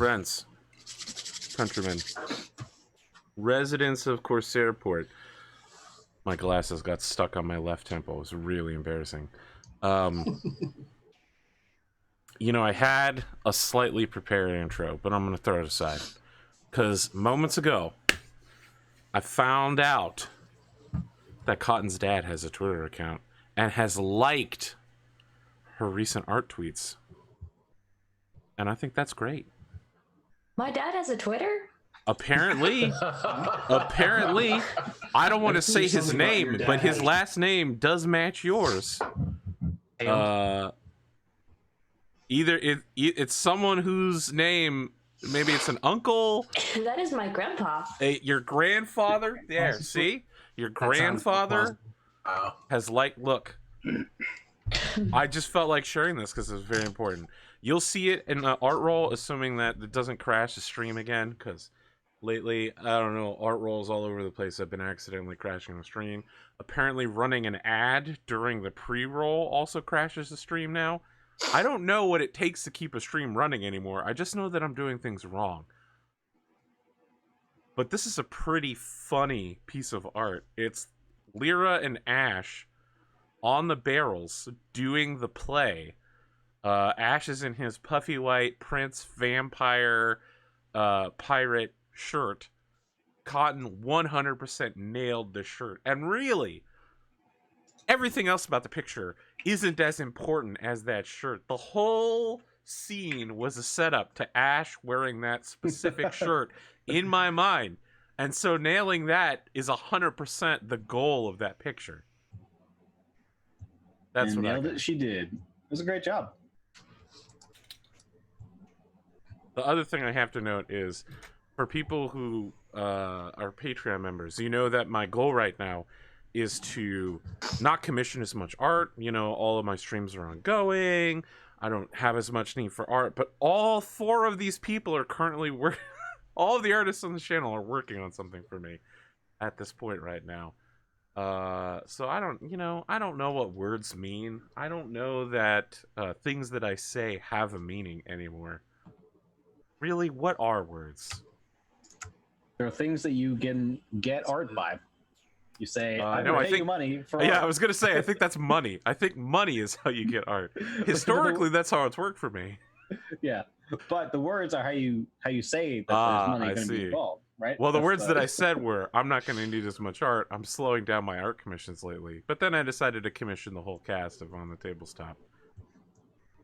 Friends, countrymen, residents of Corsairport. My glasses got stuck on my left temple. It was really embarrassing. You know, I had a slightly prepared intro, but I'm going to throw it aside. Because moments ago, I found out that Cotton's dad has a Twitter account and has liked her recent art tweets. And I think that's great. My dad has a Twitter? Apparently, I don't want to say his name, but his last name does match yours. Either it's someone whose name, maybe it's an uncle. That is my grandpa. Your grandfather, there, see? Your grandfather has look. I just felt like sharing this because it's very important. You'll see it in the art roll, assuming that it doesn't crash the stream again, because lately, I don't know, art rolls all over the place have been accidentally crashing the stream. Apparently running an ad during the pre-roll also crashes the stream now. I don't know what it takes to keep a stream running anymore. I just know that I'm doing things wrong. But this is a pretty funny piece of art. It's Lyra and Ash on the barrels doing the play. Ash is in his puffy white prince vampire pirate shirt. Cotton 100% nailed the shirt. And really, everything else about the picture isn't as important as that shirt. The whole scene was a setup to Ash wearing that specific shirt in my mind. And so nailing that is 100% the goal of that picture. That's what nailed it. She did. It was a great job. The other thing I have to note is, for people who are Patreon members, you know that my goal right now is to not commission as much art. You know, all of my streams are ongoing. I don't have as much need for art, but all 4 of these people are currently working. All of the artists on the channel are working on something for me at this point right now. So I don't know what words mean. I don't know that things that I say have a meaning anymore. Really, what are words? There are things that you can get art by. You say, I pay you money for art. Yeah, I was going to say, I think that's money. I think money is how you get art. Historically, that's how it's worked for me. Yeah, but the words are how you say that there's money going to be involved, right? Well, the words that I said were, I'm not going to need as much art. I'm slowing down my art commissions lately. But then I decided to commission the whole cast of On the Table's Top.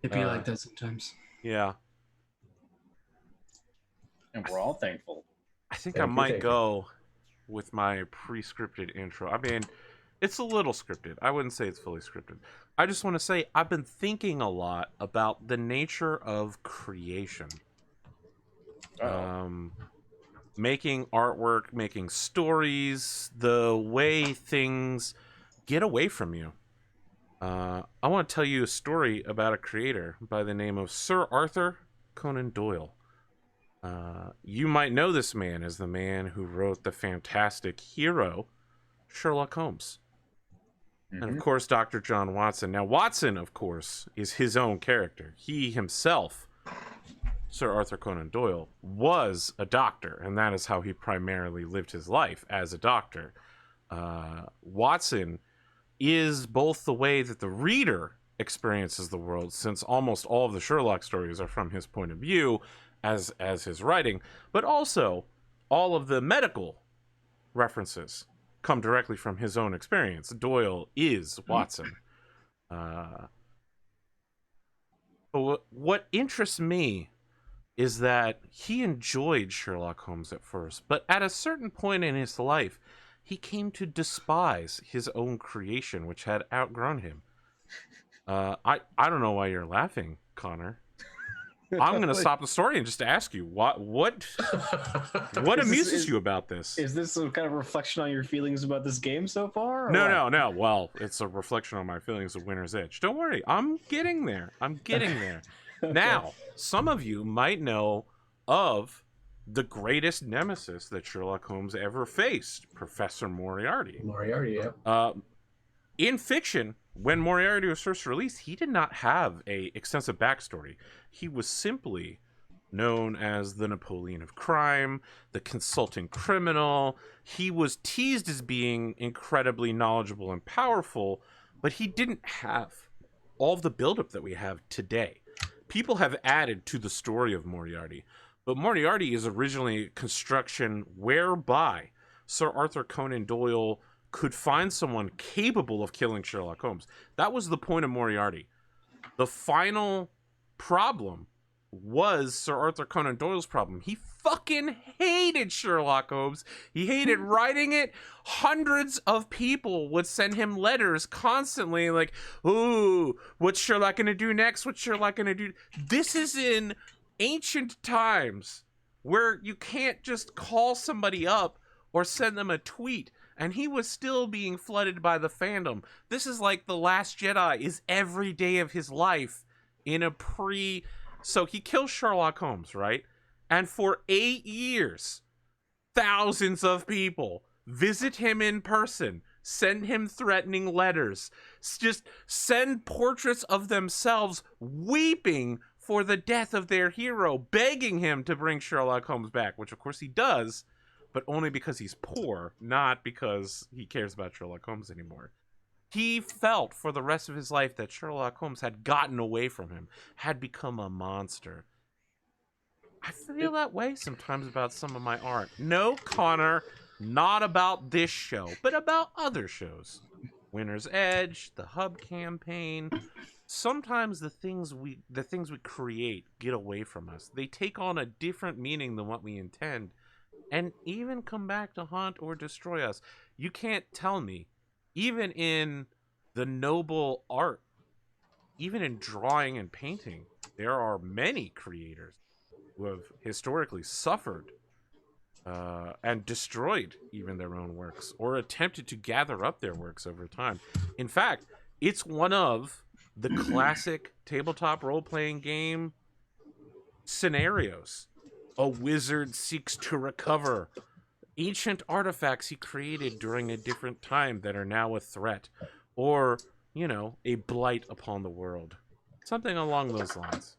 It'd be like that sometimes. Yeah. And we're all thankful. I think I might go with my pre-scripted intro. I mean, it's a little scripted. I wouldn't say it's fully scripted. I just want to say I've been thinking a lot about the nature of creation. Making artwork, making stories, the way things get away from you. I want to tell you a story about a creator by the name of Sir Arthur Conan Doyle. You might know this man as the man who wrote the fantastic hero Sherlock Holmes. Mm-hmm. And of course, Dr. John Watson. Now, Watson, of course, is his own character. He himself, Sir Arthur Conan Doyle, was a doctor, and that is how he primarily lived his life, as a doctor. Watson is both the way that the reader experiences the world, since almost all of the Sherlock stories are from his point of view, as his writing, but also all of the medical references come directly from his own experience. Doyle is Watson. But what interests me is that he enjoyed Sherlock Holmes at first, but at a certain point in his life, he came to despise his own creation, which had outgrown him. I don't know why you're laughing, Connor. I'm going to stop the story and just ask you what amuses you about this? Is this some kind of reflection on your feelings about this game so far? No. Well, it's a reflection on my feelings of Winter's Edge. Don't worry, I'm getting there. Okay. Now, some of you might know of the greatest nemesis that Sherlock Holmes ever faced, Professor Moriarty. Yeah. In fiction, when Moriarty was first released, he did not have a extensive backstory. He was simply known as the Napoleon of crime, the consulting criminal. He was teased as being incredibly knowledgeable and powerful, but he didn't have all of the buildup that we have today. People have added to the story of Moriarty, but Moriarty is originally a construction whereby Sir Arthur Conan Doyle could find someone capable of killing Sherlock Holmes. That was the point of Moriarty. The final problem was Sir Arthur Conan Doyle's problem. He fucking hated Sherlock Holmes. He hated writing it. Hundreds of people would send him letters constantly like, ooh, what's Sherlock gonna do next? What's Sherlock gonna do? This is in ancient times where you can't just call somebody up or send them a tweet. And he was still being flooded by the fandom. This is like The Last Jedi is every day of his life in a So he kills Sherlock Holmes, right? And for 8 years, thousands of people visit him in person, send him threatening letters, just send portraits of themselves weeping for the death of their hero, begging him to bring Sherlock Holmes back, which of course he does, but only because he's poor, not because he cares about Sherlock Holmes anymore. He felt for the rest of his life that Sherlock Holmes had gotten away from him, had become a monster. I feel that way sometimes about some of my art. No, Connor, not about this show, but about other shows. Winter's Edge, the Hub campaign. Sometimes the things we create get away from us. They take on a different meaning than what we intend, and even come back to haunt or destroy us. You can't tell me, even in the noble art, even in drawing and painting, there are many creators who have historically suffered and destroyed even their own works, or attempted to gather up their works over time. In fact, it's one of the classic tabletop role-playing game scenarios. A wizard seeks to recover ancient artifacts he created during a different time that are now a threat, or, you know, a blight upon the world. Something along those lines.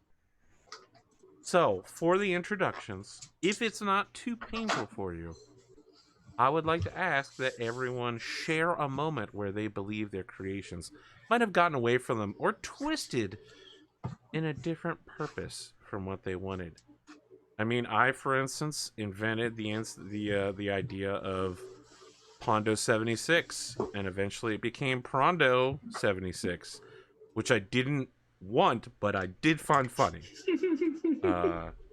So, for the introductions, if it's not too painful for you, I would like to ask that everyone share a moment where they believe their creations might have gotten away from them or twisted in a different purpose from what they wanted. I mean, I, for instance, invented the idea of Pondo 76, and eventually it became Prondo 76, which I didn't want, but I did find funny.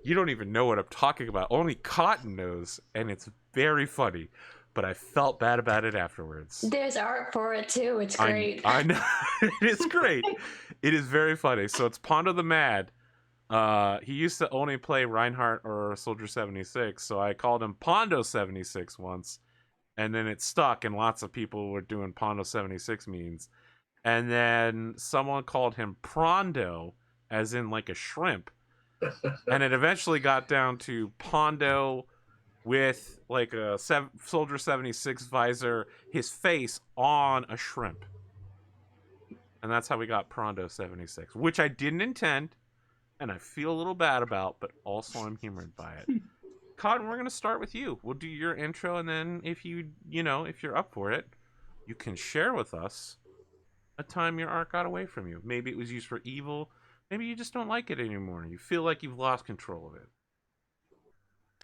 You don't even know what I'm talking about. Only Cotton knows, and it's very funny, but I felt bad about it afterwards. There's art for it, too. It's great. I know. It's great. It is very funny. So it's Pondo the Mad. He used to only play Reinhardt or Soldier 76, so I called him Pondo 76 once, and then it stuck, and lots of people were doing Pondo 76 memes. And then someone called him Prondo, as in like a shrimp, and it eventually got down to Pondo with like a Soldier 76 visor, his face on a shrimp. And that's how we got Prondo 76, which I didn't intend, and I feel a little bad about, but also I'm humored by it. Cotton, we're going to start with you. We'll do your intro, and then if if you're up for it, you can share with us a time your art got away from you. Maybe it was used for evil. Maybe you just don't like it anymore. You feel like you've lost control of it.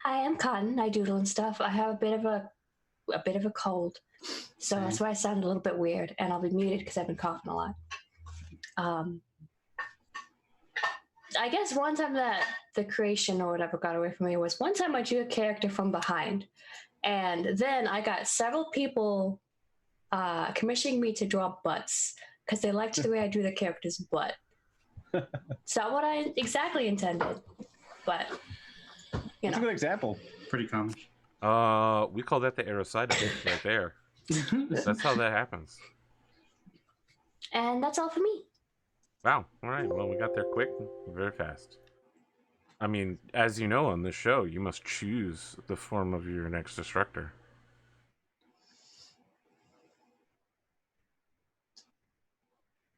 I am Cotton. I doodle and stuff. I have a bit of a cold, so that's why I sound a little bit weird, and I'll be muted because I've been coughing a lot. I guess one time that the creation or whatever got away from me was one time I drew a character from behind, and then I got several people commissioning me to draw butts because they liked the way I drew the character's butt. It's not what I exactly intended, but It's a good example. Pretty common. We call that the Aeroside right there. That's how that happens. And that's all for me. Wow. All right. Well, we got there quick, very fast. I mean, as you know on this show, you must choose the form of your next destructor.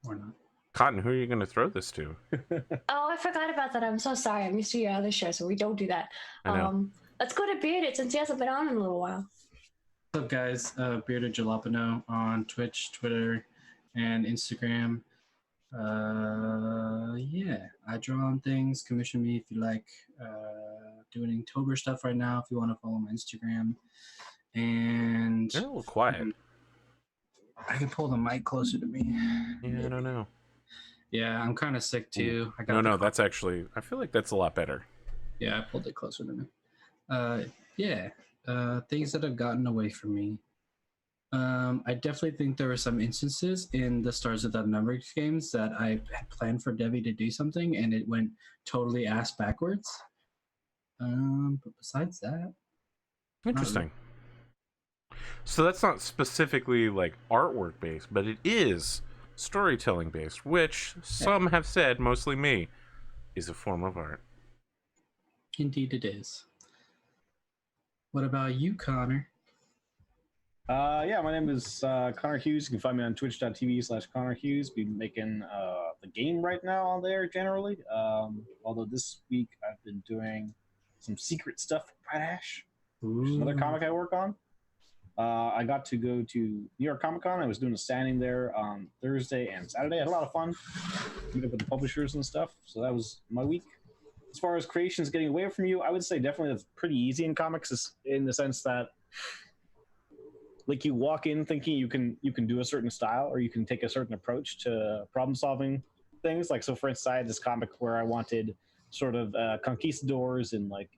Or not. Cotton, who are you going to throw this to? Oh, I forgot about that. I'm so sorry. I'm used to your other show, so we don't do that. I know. Let's go to Bearded since he hasn't been on in a little while. What's up, guys? Bearded Jalapno on Twitch, Twitter, and Instagram. Yeah, I draw on things. Commission me if you like. Doing Inktober stuff right now if you want to follow my Instagram. And You're a little quiet. I can pull the mic closer to me. Yeah, I don't know. Yeah, I'm kind of sick too. No, that's actually, I feel like that's a lot better. Yeah, I pulled it closer to me. Things that have gotten away from me. I definitely think there were some instances in the Stars Without Numbers games that I had planned for Debbie to do something and it went totally ass backwards. But besides that, Interesting. So that's not specifically like artwork based, but it is storytelling based, which some have said, mostly me, is a form of art. Indeed it is. What about you, Connor? Yeah, my name is conorhughes. You can find me on twitch.tv/conorhughes. Be making the game right now on there generally. Although this week I've been doing some secret stuff for Pride Ash, which is another comic I work on. I got to go to New York Comic Con. I was doing a standing there on Thursday and Saturday. I had a lot of fun meeting up with the publishers and stuff. So that was my week. As far as creations getting away from you, I would say definitely that's pretty easy in comics, in the sense that like you walk in thinking you can do a certain style or you can take a certain approach to problem solving things. Like, so for instance, I had this comic where I wanted sort of conquistadors in like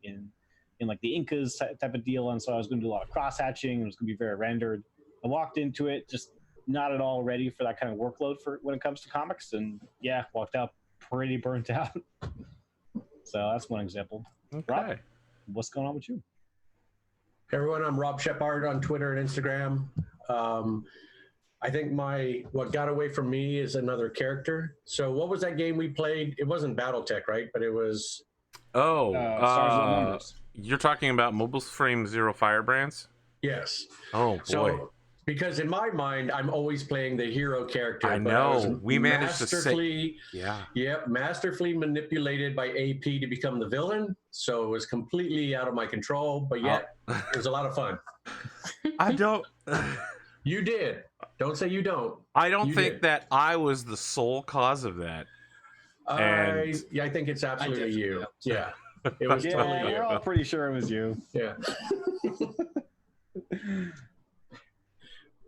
the Incas type of deal, and so I was going to do a lot of cross hatching. It was going to be very rendered. I walked into it just not at all ready for that kind of workload for when it comes to comics, and yeah, walked out pretty burnt out. So that's one example. Okay. Rob, what's going on with you? Hey everyone, I'm robSHEPart on Twitter and Instagram. I think what got away from me is another character. So what was that game we played? It wasn't BattleTech, right? But it was... Stars Without Numbers. You're talking about Mobile Frame Zero Firebrands? Yes. Oh, boy. So, because in my mind, I'm always playing the hero character. I know. We managed to say... Yeah. Yep, masterfully manipulated by AP to become the villain. So it was completely out of my control, but yet it was a lot of fun. I don't... You did. Don't say you don't. I don't think that I was the sole cause of that. I think it's absolutely you. Yeah. It was totally you. We're all pretty sure it was you. Yeah.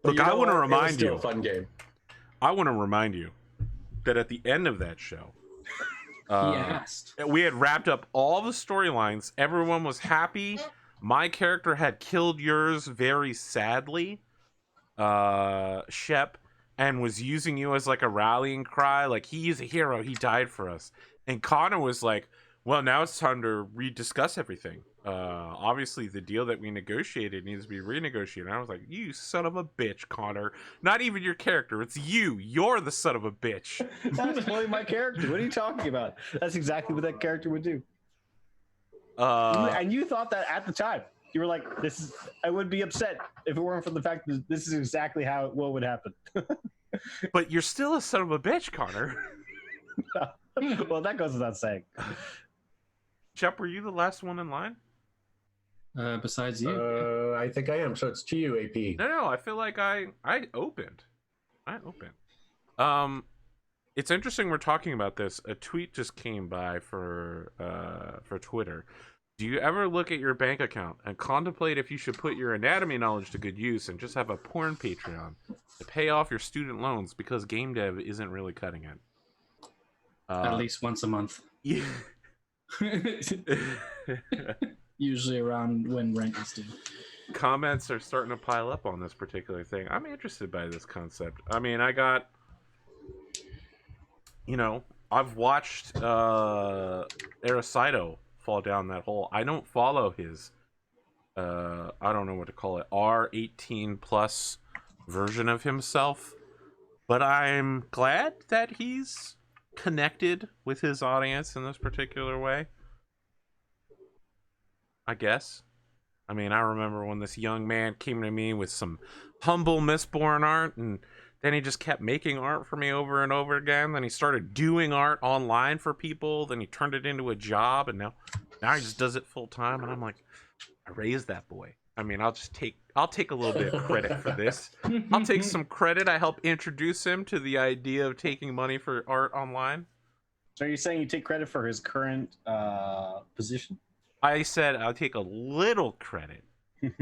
Look, I want to remind you. It was still a fun game. I want to remind you that at the end of that show, we had wrapped up all the storylines. Everyone was happy. My character had killed yours very sadly, Shep, and was using you as like a rallying cry. Like, he's a hero. He died for us. And Connor was like, well, now it's time to rediscuss everything. Obviously, the deal that we negotiated needs to be renegotiated. And I was like, you son of a bitch, Connor. Not even your character. It's you. You're the son of a bitch. That's totally my character. What are you talking about? That's exactly what that character would do. And you thought that at the time. You were like, I would be upset if it weren't for the fact that this is exactly what would happen. But you're still a son of a bitch, Connor. Well, that goes without saying. Shep, were you the last one in line? Besides you? I think I am. So it's to you, AP. No, I feel like I opened. It's interesting we're talking about this. A tweet just came by for Twitter. Do you ever look at your bank account and contemplate if you should put your anatomy knowledge to good use and just have a porn Patreon to pay off your student loans because game dev isn't really cutting it? At least once a month. Yeah. Usually around when rent is due. Comments are starting to pile up on this particular thing. I'm interested by this concept. I mean, I've watched Aracito fall down that hole. I don't follow his I don't know what to call it, R18 plus version of himself, but I'm glad that he's connected with his audience in this particular way, I guess. I mean, I remember when this young man came to me with some humble Mistborn art and Then he just kept making art for me over and over again. Then he started doing art online for people. Then he turned it into a job, and now he just does it full time. And I'm like, I raised that boy. I mean, I'll take a little bit of credit for this. I'll take some credit. I helped introduce him to the idea of taking money for art online. So are you saying you take credit for his current position? I said I'll take a little credit. In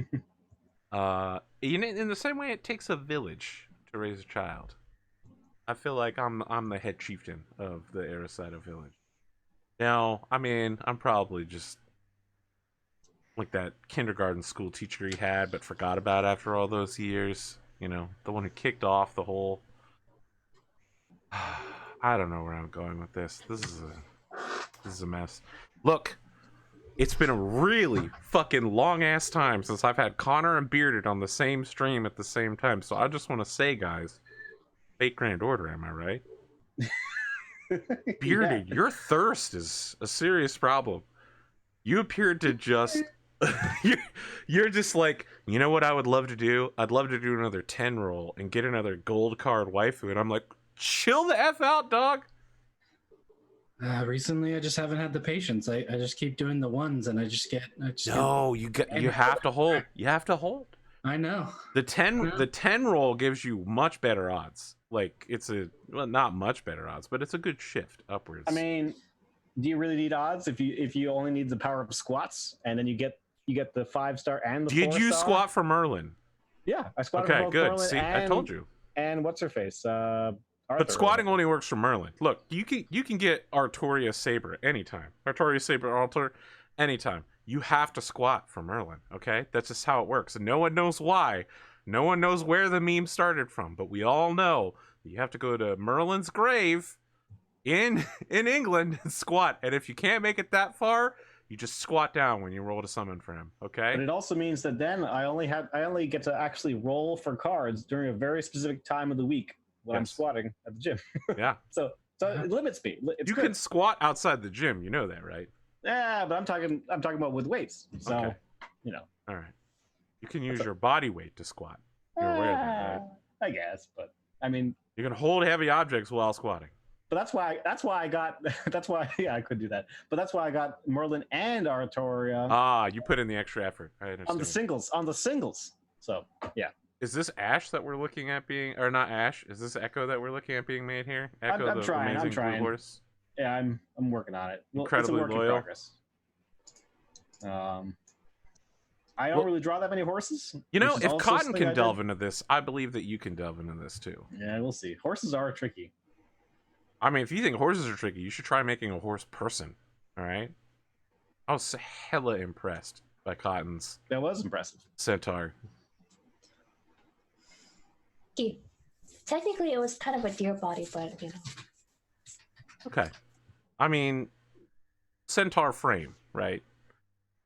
the same way it takes a village to raise a child. I feel like I'm the head chieftain of the Arasada village. Now, I mean, I'm probably just like that kindergarten school teacher he had but forgot about after all those years. You know, the one who kicked off the whole... I don't know where I'm going with this. This is a mess. Look, it's been a really fucking long-ass time since I've had Connor and Bearded on the same stream at the same time. So I just want to say, guys, Fate Grand Order, am I right? Bearded, your thirst is a serious problem. You appeared to just... you're just like, you know what I would love to do? I'd love to do another 10 roll and get another gold card waifu. And I'm like, chill the F out, dog. Recently, I just haven't had the patience. I just keep doing the ones, and You have to hold. You have to hold. I know. The 10 roll gives you much better odds. Like not much better odds, but it's a good shift upwards. I mean, do you really need odds if you only need the power of squats and then you get the 5-star and the 4-star? Did you squat for Merlin? Yeah, I squatted Okay, for both good. Merlin See, I told you. And what's her face? But squatting only works for Merlin. Look, you can get Artoria Saber anytime. Artoria Saber Altar anytime. You have to squat for Merlin, okay? That's just how it works. And no one knows why. No one knows where the meme started from, but we all know that you have to go to Merlin's grave in England and squat. And if you can't make it that far, you just squat down when you roll to summon for him, okay? But it also means that then I only get to actually roll for cards during a very specific time of the week when I'm squatting at the gym. Yeah. So it limits me. You can squat outside the gym, you know that, right? Yeah, but I'm talking about with weights. So, okay. You know. All right. You can use your body weight to squat. You're aware of that, right? I guess, but I mean, you can hold heavy objects while squatting. But that's why I could do that. But that's why I got Merlin and Artoria. Ah, you put in the extra effort. I understand. On the singles. So yeah. Is this Ash that we're looking at being, or not Ash? Is this Echo that we're looking at being made here? Echo, I'm trying. amazing blue horse. Yeah, I'm working on it. Incredibly it's a work loyal. in progress. I don't really draw that many horses. You know, if Cotton can delve into this, I believe that you can delve into this too. Yeah, we'll see. Horses are tricky. I mean, if you think horses are tricky, you should try making a horse person. All right. I was hella impressed by Cotton's. That was impressive. Centaur. Technically, it was kind of a deer body, but you know. Okay. I mean, centaur frame, right?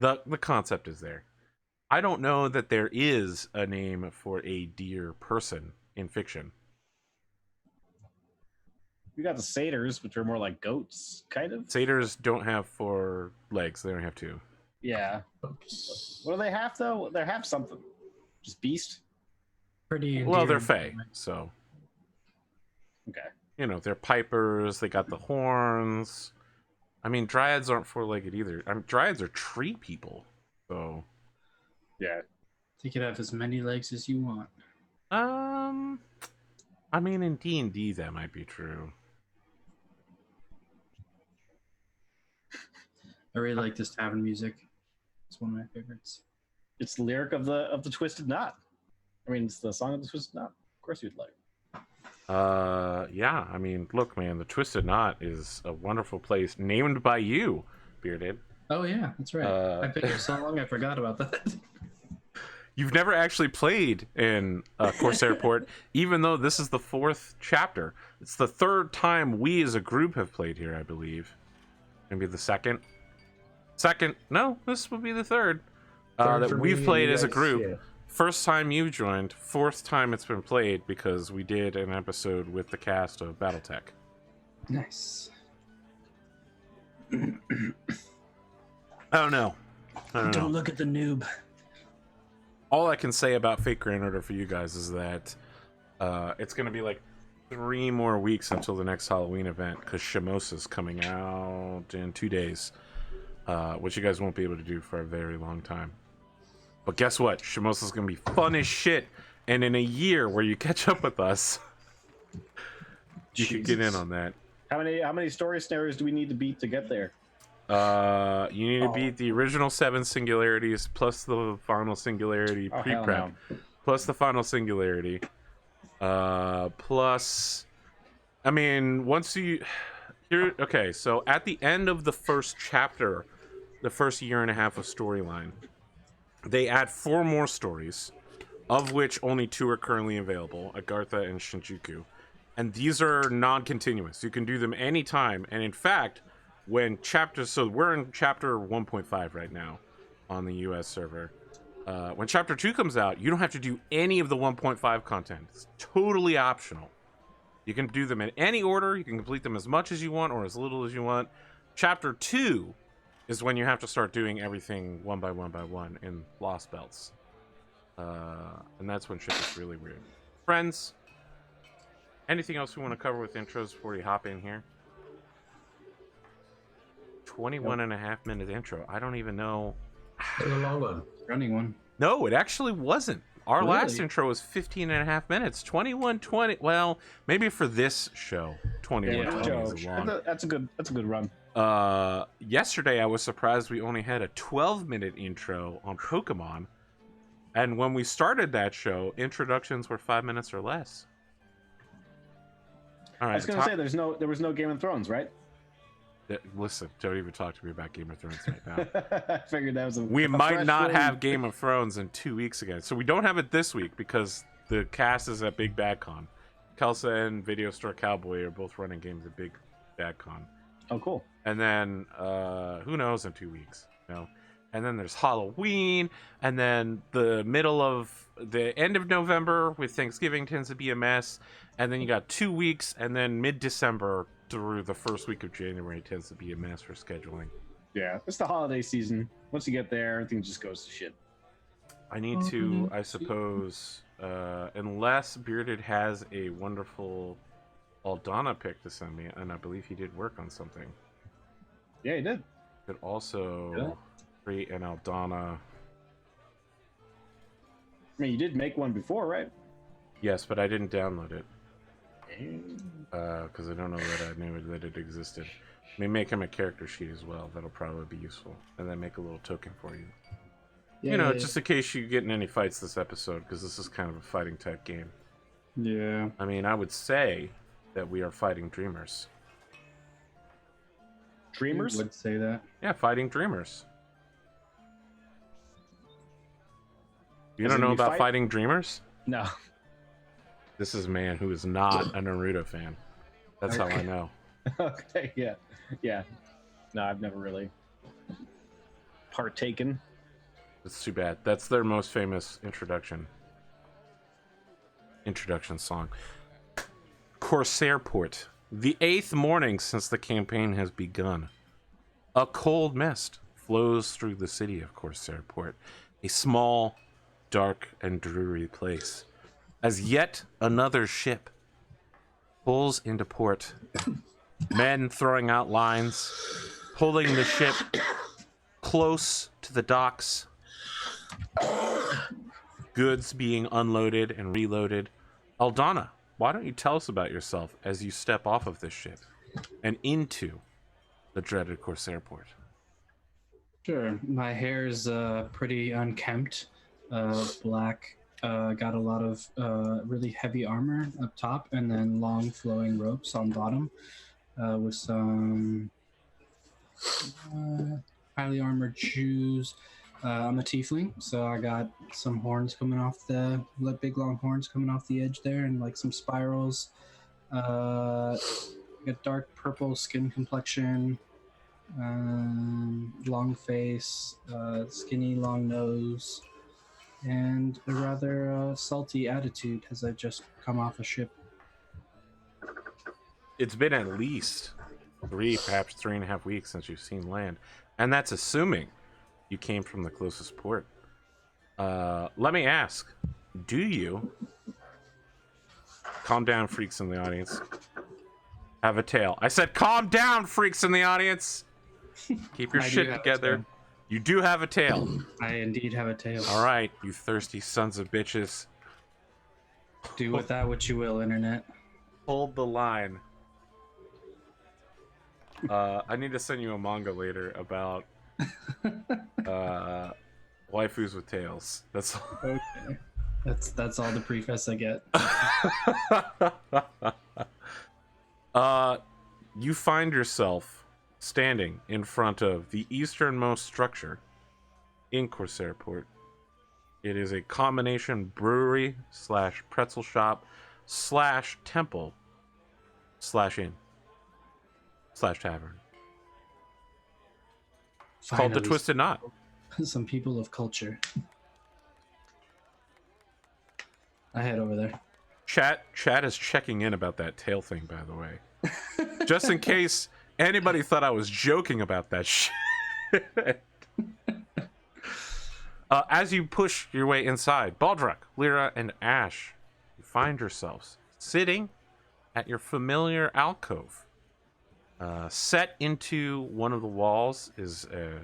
The concept is there. I don't know that there is a name for a deer person in fiction. You got the satyrs, which are more like goats, kind of. Satyrs don't have 4 legs; they only have 2. Yeah. What do they have though? They have something. Just beast. Pretty. Well, they're fae, so. Okay. You know, they're pipers. They got the horns. I mean, dryads aren't 4-legged either. I mean, dryads are tree people, so. Yeah. You could have as many legs as you want. I mean, in D&D that might be true. I really like this tavern music. It's one of my favorites. It's the lyric of the Twisted Knot. I mean, it's the song of the Twisted Knot. Of course you'd like. Yeah. I mean, look, man, the Twisted Knot is a wonderful place named by you, Bearded. Oh yeah, that's right. I've been here so long, I forgot about that. You've never actually played in Corsairport, even though this is the 4th chapter. It's the 3rd time we as a group have played here, I believe. Maybe the 2nd. No, this will be the 3rd that we've played as a group. Yeah. First time you joined, 4th time it's been played because we did an episode with the cast of BattleTech. Nice. I don't know. Don't look at the noob. All I can say about Fate Grand Order for you guys is that It's gonna be like 3 more weeks until the next Halloween event because Shimosa's coming out in 2 days, which you guys won't be able to do for a very long time. But guess what? Shimosa's gonna be fun as shit, and in a year where you catch up with us, you can get in on that. How many story scenarios do we need to beat to get there? You need to beat the original 7 singularities plus the final singularity pre-prep, plus the final singularity, plus, I mean, once you here. Okay, so at the end of the first chapter, the first year and a half of storyline, they add 4 more stories, of which only 2 are currently available: Agartha and Shinjuku, and these are non-continuous. You can do them anytime, and in fact, when chapters, so we're in chapter 1.5 right now on the US server. When chapter 2 comes out, you don't have to do any of the 1.5 content. It's totally optional. You can do them in any order. You can complete them as much as you want or as little as you want. Chapter 2 is when you have to start doing everything one by one in Lost Belts. And that's when shit is really weird. Friends, anything else we want to cover with intros before we hop in here? 21 and a half minute intro. I don't even know. It's a long one. Running one. No, it actually wasn't. Our Really? last intro was 15 and a half minutes. 21:20. Well, maybe for this show, 21:20 is long. That's a good run. Yesterday I was surprised we only had a 12-minute intro on Pokemon. And when we started that show, introductions were 5 minutes or less. All right. I was gonna say there was no Game of Thrones, right? Listen, don't even talk to me about Game of Thrones right now. I figured that was We might not have Game of Thrones in 2 weeks again. So we don't have it this week because the cast is at Big Bad Con. Kelsa and Video Store Cowboy are both running games at Big Bad Con. Oh, cool. And then, who knows in 2 weeks, you know? And then there's Halloween, and then the end of November with Thanksgiving tends to be a mess. And then you got 2 weeks, and then mid-December through the first week of January tends to be a mess for scheduling. Yeah, it's the holiday season. Once you get there, everything just goes to shit. I need to, I suppose, unless Bearded has a wonderful Aldana pick to send me, and I believe he did work on something. Yeah, he did. Could also create an Aldana. I mean, you did make one before, right? Yes, but I didn't download it. Because I don't know that I knew that it existed. I mean, make him a character sheet as well. That'll probably be useful. And then make a little token for you. Yeah, just in case you get in any fights this episode, because this is kind of a fighting type game. Yeah. I mean, I would say that we are fighting dreamers. Dreamers? Would say that. Yeah, fighting dreamers. You As don't in know you about fight? fighting dreamers? No. This is a man who is not a Naruto fan. That's how I Okay. know. Okay, yeah. No, I've never really partaken. It's too bad. That's their most famous introduction song. Corsairport. The 8th morning since the campaign has begun. A cold mist flows through the city of Corsairport, a small, dark, and dreary place. As yet another ship pulls into port, men throwing out lines, pulling the ship close to the docks, goods being unloaded and reloaded. Aldana, why don't you tell us about yourself as you step off of this ship and into the dreaded Corsairport? Sure. My hair is pretty unkempt, black. Got a lot of really heavy armor up top, and then long flowing ropes on bottom, with some highly armored shoes. I'm a tiefling, so I got some horns coming off big long horns coming off the edge there, and like some spirals. Got dark purple skin complexion, long face, skinny long nose, and a rather salty attitude as I just come off a ship. It's been at least 3, perhaps 3.5 weeks since you've seen land, and that's assuming you came from the closest port. Let me ask, do you calm down, freaks in the audience. Have a tail. I said calm down, freaks in the audience. Keep your shit together. You do have a tail. I indeed have a tail. All right, you thirsty sons of bitches. Do with that what you will, internet. Hold the line. I need to send you a manga later about waifus with tails. That's all. Okay. That's all the preface I get. You find yourself standing in front of the easternmost structure in Corsairport. It is a combination brewery / pretzel shop / temple / inn / tavern. It's called the Finally, Twisted Knot. Some people of culture. I head over there. Chat is checking in about that tail thing, by the way. Just in case anybody thought I was joking about that shit. As you push your way inside, Baldrick, Lyra, and Ash, you find yourselves sitting at your familiar alcove. Set into one of the walls is a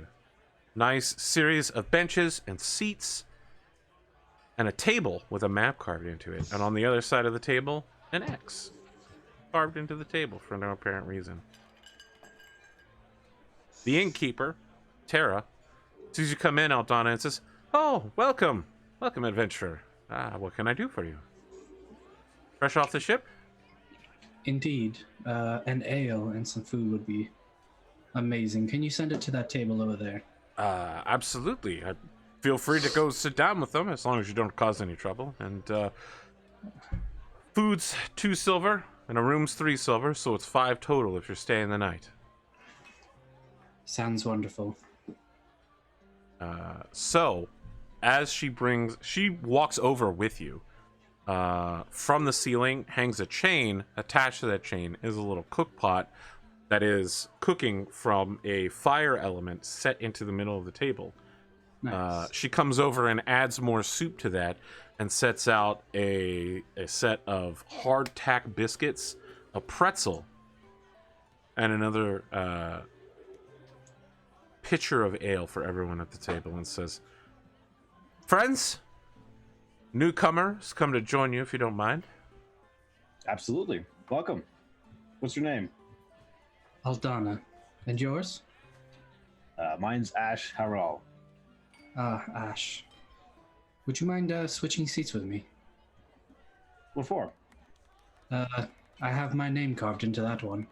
nice series of benches and seats and a table with a map carved into it. And on the other side of the table, an X carved into the table for no apparent reason. The innkeeper, Tara, sees you come in, Aldana, and says, "Oh, welcome. Welcome, adventurer. What can I do for you? Fresh off the ship?" Indeed. An ale and some food would be amazing. Can you send it to that table over there? Absolutely. Feel free to go sit down with them as long as you don't cause any trouble. And food's 2 silver and a room's 3 silver, so it's 5 total if you're staying the night. Sounds wonderful. So, as she walks over with you. From the ceiling hangs a chain. Attached to that chain is a little cook pot that is cooking from a fire element set into the middle of the table. Nice. She comes over and adds more soup to that and sets out a set of hardtack biscuits, a pretzel, and another pitcher of ale for everyone at the table, and says, "Friends, newcomers come to join you if you don't mind." Absolutely. Welcome. What's your name? Aldana. And yours? Mine's Ash Harrell. Ash. Would you mind switching seats with me? What for? I have my name carved into that one.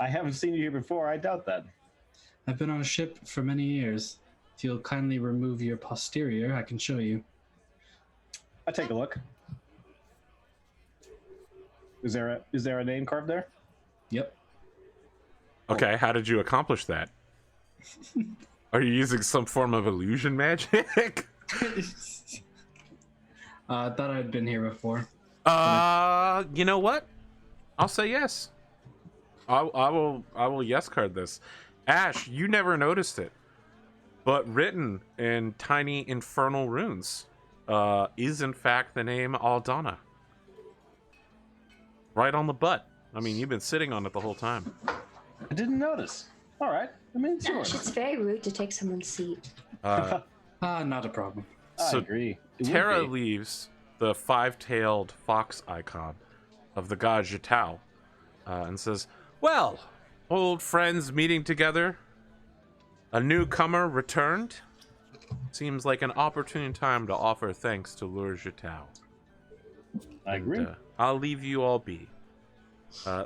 I haven't seen you here before. I doubt that. I've been on a ship for many years. If you'll kindly remove your posterior, I can show you. I'll take a look. Is there a name carved there? Yep. Okay, how did you accomplish that? Are you using some form of illusion magic? I thought I'd been here before. You know what? I'll say yes. I will yes card this. Ash, you never noticed it, but written in tiny infernal runes is in fact the name Aldana. Right on the butt. I mean, you've been sitting on it the whole time. I didn't notice. All right. I mean, it's yours. It's very rude to take someone's seat. Not a problem. I So agree. It would Tara be. leaves the 5-tailed fox icon of the god Jitao and says, "Well, old friends meeting together. A newcomer returned. Seems like an opportune time to offer thanks to Lord Jitao. I agree. I'll leave you all be."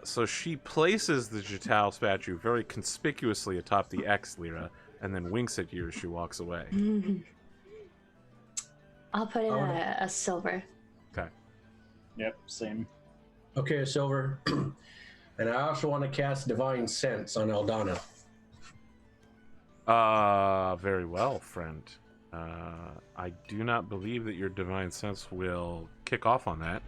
So she places the Jitao statue very conspicuously atop the X, Lyra, and then winks at you as she walks away. I'll put in a silver. Okay. Yep, same. Okay, a silver. And I also want to cast Divine Sense on Aldana. Very well, friend. I do not believe that your divine sense will kick off on that.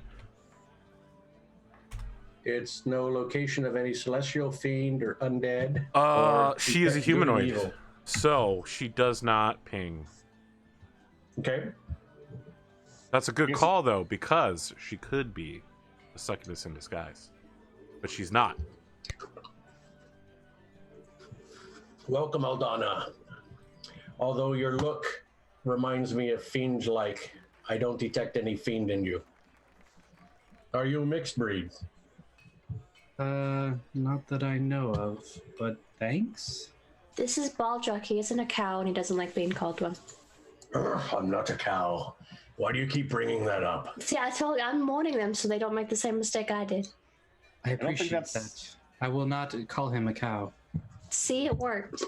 It's no location of any celestial fiend or undead. or She is a doing humanoid, evil. so she does not ping. Okay. That's a good Yes. call, though, because she could be a succubus in disguise. But she's not. Welcome, Aldana. Although your look reminds me of fiend-like, I don't detect any fiend in you. Are you a mixed breed? Not that I know of, but thanks. This is Baldruck. He isn't a cow, and he doesn't like being called one. I'm not a cow. Why do you keep bringing that up? See, I told you, I'm warning them so they don't make the same mistake I did. I don't think appreciate that's- that. I will not call him a cow. See, it worked.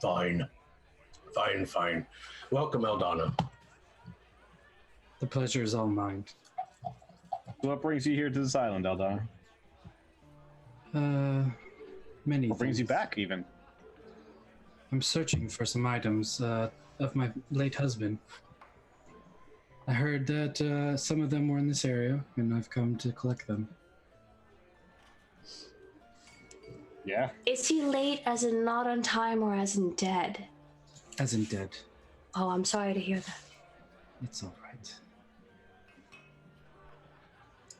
Fine. Fine. Welcome, Aldana. The pleasure is all mine. So what brings you here to this island, Aldana? Many What brings you things. back, even? I'm searching for some items of my late husband. I heard that some of them were in this area, and I've come to collect them. Yeah. Is he late as in not on time or as in dead? As in dead. Oh, I'm sorry to hear that. It's all right.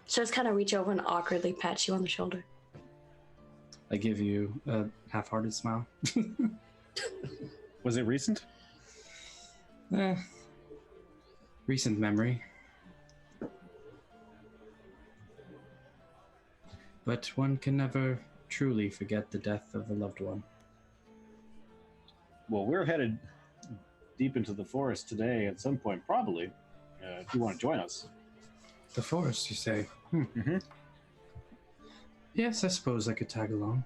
So just kind of reach over and awkwardly pat you on the shoulder. I give you a half-hearted smile. Was it recent? Recent memory. But one can never truly forget the death of a loved one. Well, we're headed deep into the forest today at some point, probably. If you want to join us. The forest, you say? Mhm. Yes, I suppose I could tag along.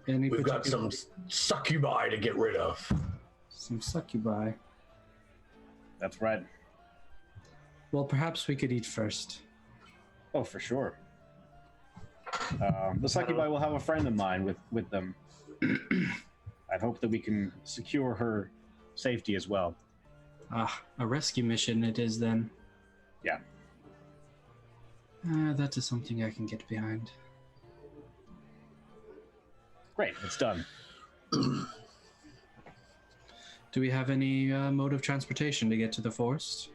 Any We've got particular- some succubi to get rid of. some succubi. That's right. Well, perhaps we could eat first. Oh, for sure. The succubi will have a friend of mine with them. I'd hope that we can secure her safety as well. Ah, a rescue mission it is then. Yeah. That is something I can get behind. Great, it's done. Do we have any mode of transportation to get to the forest?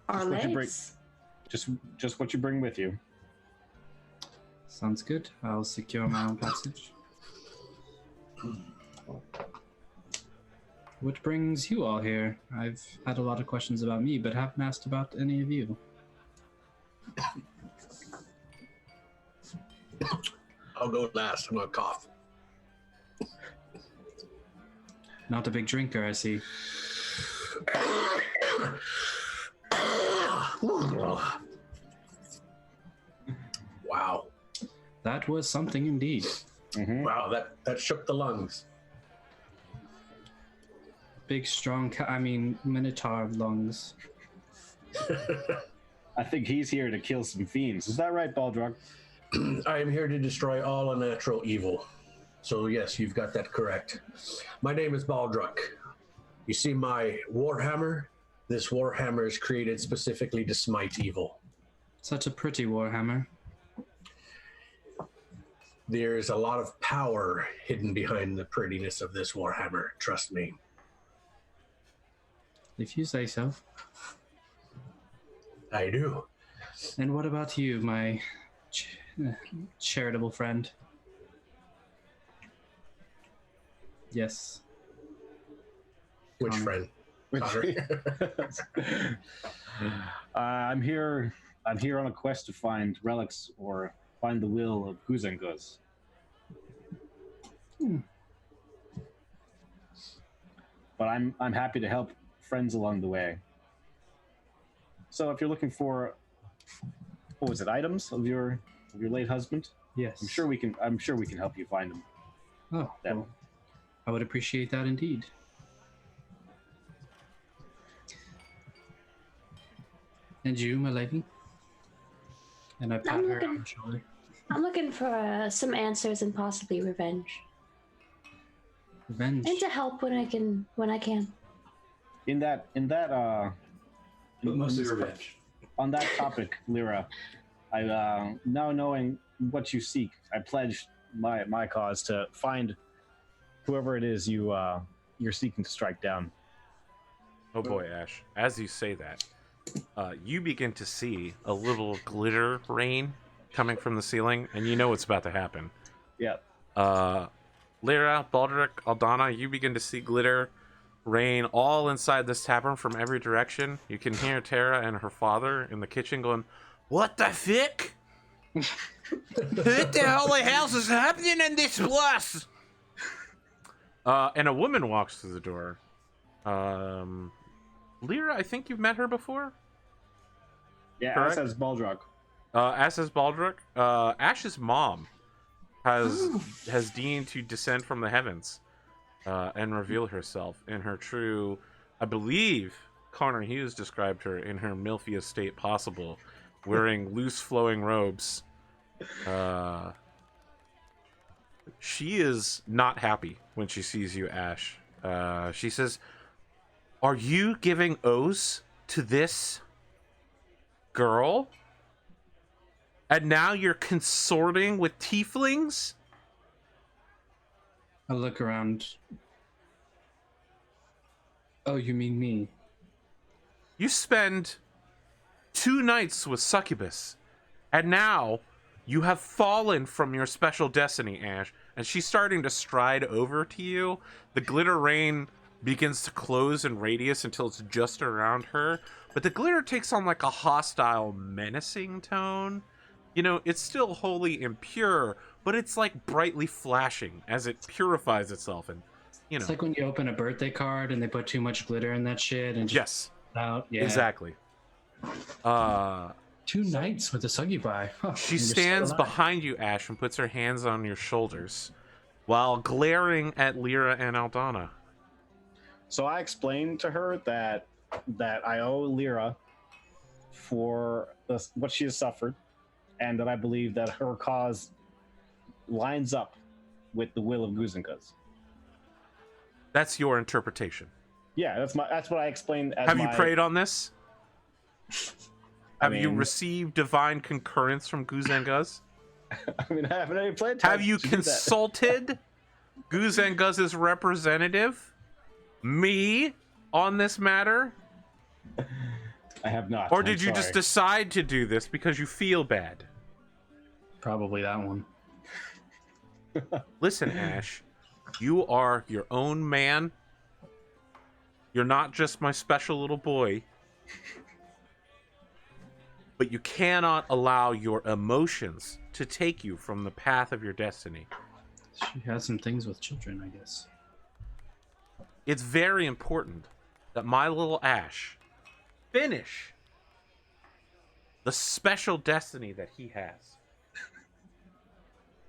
Our what you bring. legs? Just what you bring with you. Sounds good. I'll secure my own passage. What brings you all here? I've had a lot of questions about me, but haven't asked about any of you. I'll go last. I'm gonna cough. Not a big drinker, I see. Wow. That was something indeed. Mm-hmm. Wow, that shook the lungs. Big, strong, minotaur lungs. I think he's here to kill some fiends. Is that right, Baldrug? I am here to destroy all unnatural evil. So yes, you've got that correct. My name is Baldruck. You see my warhammer? This warhammer is created specifically to smite evil. Such a pretty warhammer. There's a lot of power hidden behind the prettiness of this warhammer, trust me. If you say so. I do. And what about you, my charitable friend? Yes. Which Connor. friend? Connor. I'm here on a quest to find relics or find the will of Guzenguz. But I'm happy to help friends along the way. So if you're looking for, what was it, items of your late husband, Yes. I'm sure we can help you find them. Oh, Yeah. well, I would appreciate that indeed. And you, my lady? And I pat I'm her looking- on the shoulder. I'm looking for some answers and possibly revenge, Revenge. and to help when I can. In that But mostly revenge. on that topic, Lyra, I now knowing what you seek, I pledge my cause to find whoever it is you're seeking to strike down. Oh boy, Ash. As you say that, you begin to see a little glitter rain coming from the ceiling, and you know what's about to happen. Yeah. Lyra, Baldric, Aldana, you begin to see glitter rain all inside this tavern from every direction. You can hear Tara and her father in the kitchen going, "What the fick? What the holy hell's is happening in this place?" And a woman walks through the door. Lyra, I think you've met her before? Yeah, Correct? as says Baldrock. As says Baldric. Ash's mom has deigned to descend from the heavens and reveal herself in her true, I believe Conorhughes described her in her milfiest state possible, wearing loose flowing robes. She is not happy when she sees you, Ash. She says, "Are you giving oaths to this girl? And now you're consorting with tieflings?" I look around. Oh, you mean me? You spend 2 nights with Succubus, and now you have fallen from your special destiny, Ash. And she's starting to stride over to you. The glitter rain begins to close in radius until it's just around her. But the glitter takes on like a hostile, menacing tone. You know, it's still wholly impure, but it's like brightly flashing as it purifies itself. And, you know. It's like when you open a birthday card and they put too much glitter in that shit and just Yes, out. Yeah. exactly. 2 nights with the Succubus. Huh, She and you're still stands alive. behind you, Ash, and puts her hands on your shoulders while glaring at Lyra and Aldana. So I explained to her that I owe Lyra for what she has suffered, and that I believe that her cause lines up with the will of Guzenkas. That's your interpretation. Yeah, that's what I explained. As Have you prayed on this? I Have you mean- received divine concurrence from Guzenguz? I mean, I haven't any played. Have you consulted Guzenguz's representative, me, on this matter? I have not. Or I'm did you just sorry. decide to do this because you feel bad? Probably that one. Listen, Ash, you are your own man. You're not just my special little boy. But you cannot allow your emotions to take you from the path of your destiny. She has some things with children, I guess. It's very important that my little Ash finish the special destiny that he has.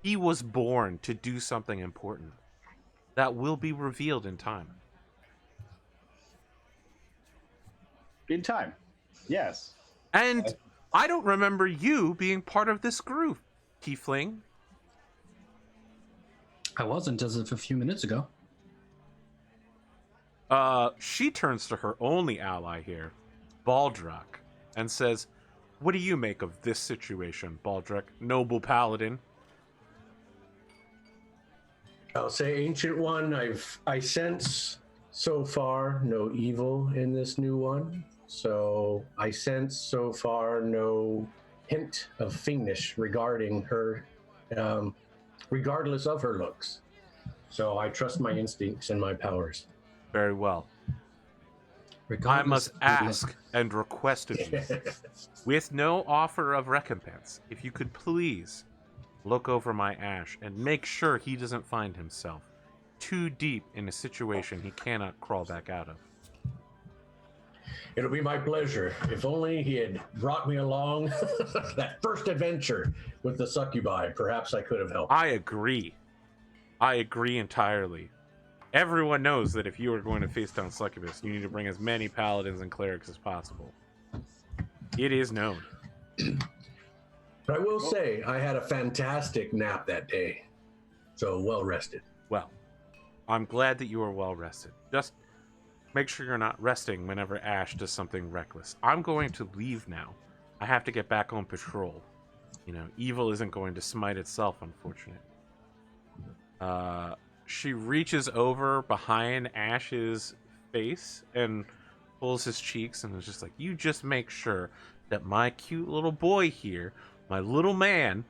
He was born to do something important that will be revealed in time. In time. Yes. And I don't remember you being part of this group, Tiefling. I wasn't as of a few minutes ago. She turns to her only ally here, Baldric, and says, "What do you make of this situation, Baldric, noble paladin?" I'll say, Ancient One, I sense so far no evil in this new one. So I sense so far no hint of fiendish regarding her, regardless of her looks. So I trust my instincts and my powers. Very well. I Regardless must of the ask and request of you, with no offer of recompense, if you could please look over my Ash and make sure he doesn't find himself too deep in a situation he cannot crawl back out of. It'll be my pleasure. If only he had brought me along that first adventure with the succubi, perhaps I could have helped. I agree. I agree entirely. Everyone knows that if you are going to face down Succubus, you need to bring as many paladins and clerics as possible. It is known. But I will say, I had a fantastic nap that day. So well rested. Well, I'm glad that you are well rested. Just make sure you're not resting whenever Ash does something reckless. I'm going to leave now. I have to get back on patrol. You know, evil isn't going to smite itself, unfortunately. she reaches over behind Ash's face and pulls his cheeks and is just like, you just make sure that my cute little boy here, my little man,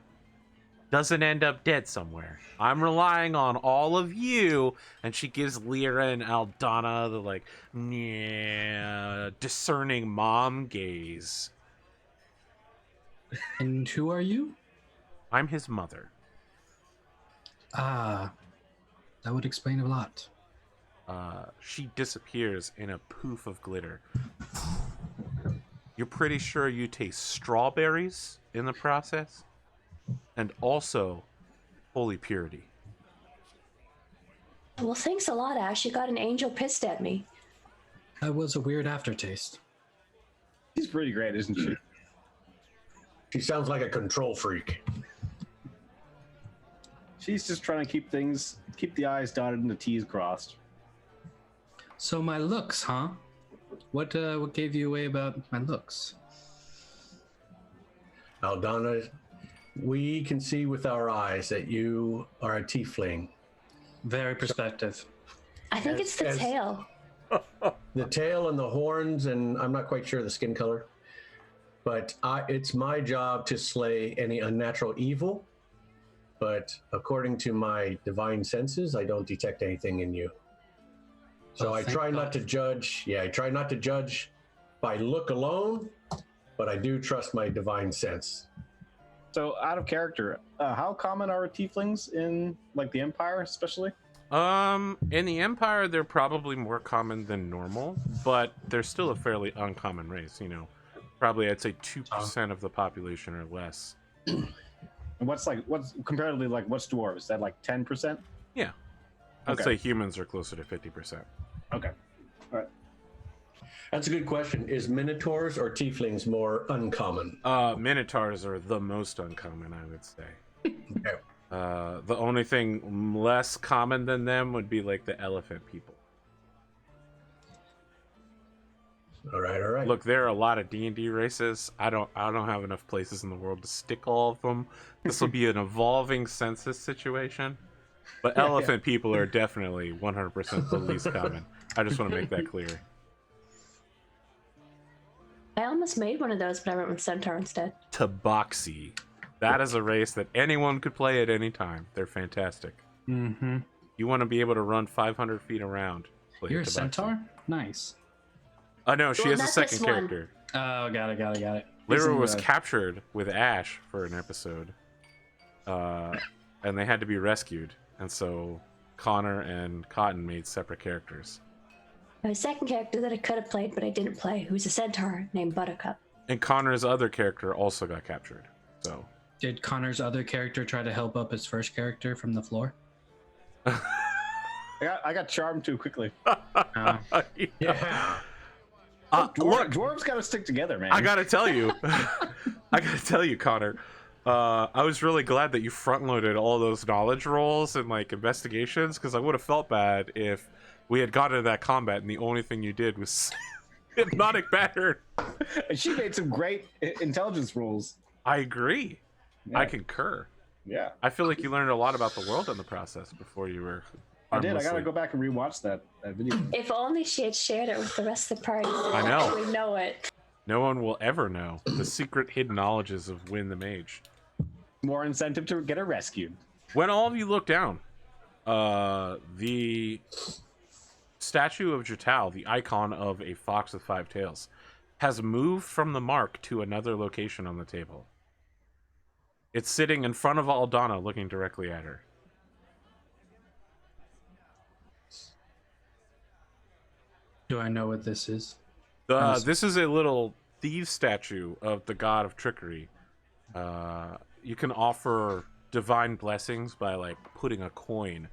doesn't end up dead somewhere. I'm relying on all of you. And she gives Lyra and Aldana the like, yeah, discerning mom gaze. And who are you? I'm his mother. Ah, that would explain a lot. She disappears in a poof of glitter. You're pretty sure you taste strawberries in the process? And also holy purity. Well, thanks a lot, Ash. You got an angel pissed at me. That was a weird aftertaste. She's pretty great, isn't she? She sounds like a control freak. She's just trying to keep the I's dotted and the T's crossed. So my looks, huh? What gave you away about my looks? Aldana, we can see with our eyes that you are a tiefling. Very perspective. I think it's the tail. The tail and the horns, and I'm not quite sure the skin color. But it's my job to slay any unnatural evil. But according to my divine senses, I don't detect anything in you. So I try not to judge. Yeah, I try not to judge by look alone, but I do trust my divine sense. So, out of character, how common are tieflings in like the Empire, especially? In the Empire, they're probably more common than normal, but they're still a fairly uncommon race. You know, probably I'd say 2% of the population or less. And what's comparatively like what's dwarves? Is that like 10%? Yeah, I'd Okay. say humans are closer to 50%. Okay. All right. That's a good question. Is minotaurs or tieflings more uncommon? Minotaurs are the most uncommon, I would say. Okay. The only thing less common than them would be like the elephant people. All right. Look, there are a lot of D&D races. I don't have enough places in the world to stick all of them. This will be an evolving census situation. But elephant people are definitely 100% the least common. I just want to make that clear. I almost made one of those, but I went with centaur instead. Tabaxi. That is a race that anyone could play at any time. They're fantastic. Mm-hmm. You want to be able to run 500 feet around. Play You're a Tabaxi. centaur? Nice. Oh, no, she Well, has a not second this one. character. Oh, got it. Lyra Isn't, was captured with Ash for an episode. And they had to be rescued. And so Connor and Cotton made separate characters. My second character that I could have played, but I didn't play, who's a centaur named Buttercup. And Connor's other character also got captured. So Did Connor's other character try to help up his first character from the floor? I got charmed too quickly. Yeah. Look, Dwarves got to stick together, man. I gotta tell you, Connor. I was really glad that you front-loaded all those knowledge rolls and like investigations, because I would have felt bad if we had gotten into that combat and the only thing you did was hypnotic pattern. She made some great intelligence rolls. I agree. Yeah. I concur. Yeah, I feel like you learned a lot about the world in the process before you were. I did. I harmlessly- gotta go back and rewatch that video. If only she had shared it with the rest of the party. I know. We know it. No one will ever know the secret hidden knowledges of Win the Mage. More incentive to get her rescued. When all of you look down, the statue of Jatal, the icon of a fox with 5 tails, has moved from the mark to another location on the table. It's sitting in front of Aldana, looking directly at her. Do I know what this is? This is a little thief statue of the god of trickery. You can offer divine blessings by like putting a coin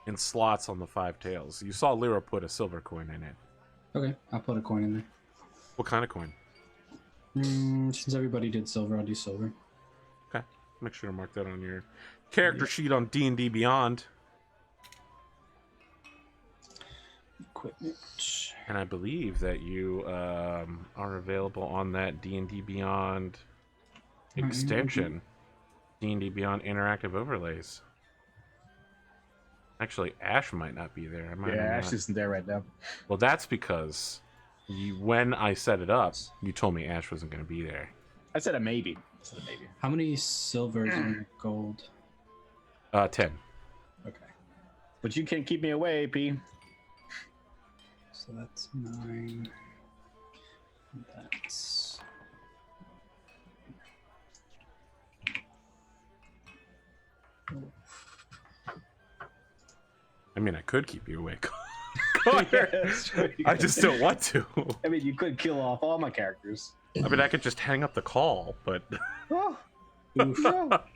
in slots on the 5 tails. You saw Lyra put a silver coin in it. Okay, I'll put a coin in there. What kind of coin? Since everybody did silver, I'll do silver. Okay, make sure to mark that on your character sheet on D&D Beyond. Equipment. And I believe that you are available on that D&D Beyond extension. D&D Beyond Interactive Overlays. Actually, Ash might not be there. I might Yeah, not. Ash isn't there right now. Well, that's because when I set it up, you told me Ash wasn't going to be there. I said a maybe. I said a maybe. How many silvers and gold? 10. Okay. But you can't keep me away, P. So that's 9. That's... I mean, I could keep you awake. Yeah, that's true. I just don't want to. I mean, you could kill off all my characters. I mean, I could just hang up the call, but Oh, no.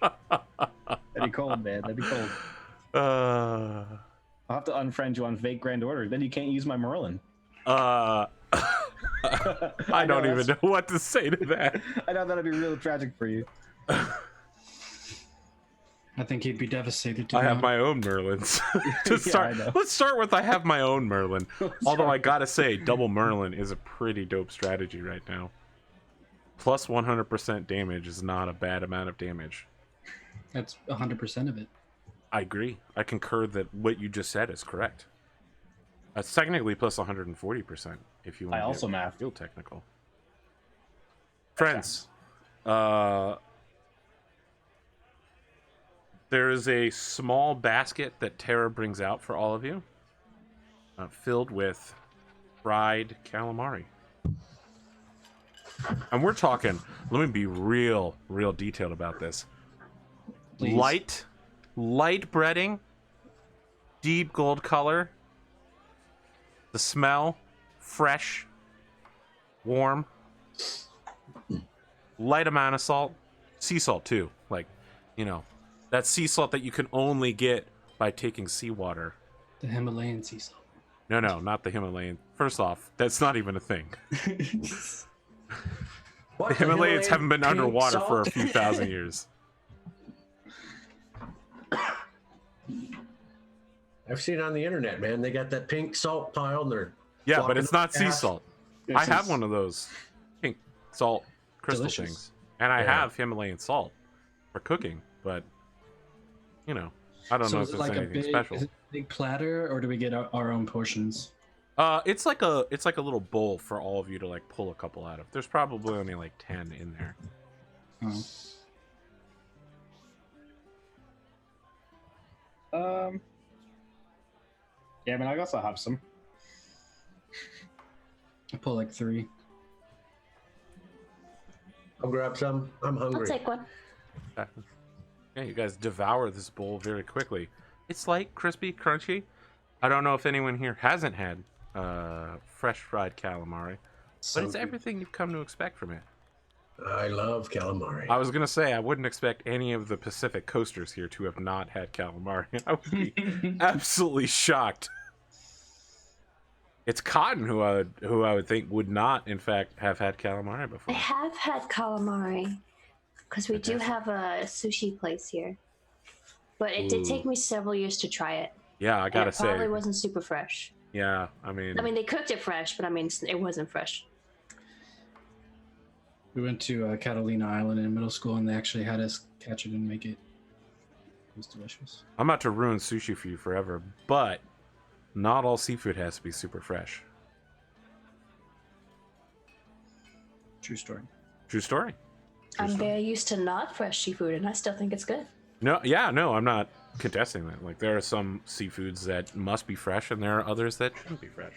That'd be cold, man. That'd be cold. uh, I'll have to unfriend you on Fake Grand Order. Then you can't use my Merlin. I don't even know what to say to that. I know that'd be real tragic for you. I think he'd be devastated. To I be have honest. my own Merlins. Yeah, Start, I know. let's start with I have my own Merlin. Although Sorry. I gotta say, double Merlin is a pretty dope strategy right now. Plus 100% damage is not a bad amount of damage. That's 100% of it. I agree. I concur that what you just said is correct. That's technically plus 140% if you want I to also get math. real technical. Friends, there is a small basket that Tara brings out for all of you, filled with fried calamari. And we're talking, let me be real detailed about this. Please. Light breading, deep gold color, the smell, fresh, warm, light amount of salt, sea salt too. Like, you know, that sea salt that you can only get by taking seawater. The Himalayan sea salt. No, not the Himalayan. First off, that's not even a thing. What, The Himalayas Himalayan haven't been pink underwater for a salt? few thousand years. I've seen it on the internet, man. They got that pink salt pile and they're Yeah, but flopping it's not sea ash. salt. This I have is- one of those pink salt crystal Delicious. things. And I Yeah. have Himalayan salt for cooking, but, you know, I don't know if is it there's like a anything big, special. is it a big platter, or do we get our own portions? It's like a little bowl for all of you to like pull a couple out of. There's probably only like 10 in there. Oh. Yeah, I mean, I guess I'll have some. I pull like 3. I'll grab some. I'm I'll hungry. take one. Yeah, you guys devour this bowl very quickly. It's light, crispy, crunchy. I don't know if anyone here hasn't had fresh fried calamari, So but it's good. everything you've come to expect from it. I love calamari. I was gonna say I wouldn't expect any of the Pacific coasters here to have not had calamari. I would be absolutely shocked. It's Cotton who I would think would not, in fact, have had calamari I before. have had calamari because we do have a sushi place here, but it did Ooh. take me several years to try it. Yeah, I And gotta it probably say, wasn't super fresh. yeah. I mean, I mean, they cooked it fresh, but I mean, it wasn't fresh. We went to Catalina Island in middle school, and they actually had us catch it and make it. It was delicious. I'm about to ruin sushi for you forever, but not all seafood has to be super fresh. True story. True story. True I'm story. very used to not fresh seafood, and I still think it's good. No, yeah, no, I'm not contesting that. Like, there are some seafoods that must be fresh, and there are others that shouldn't be fresh.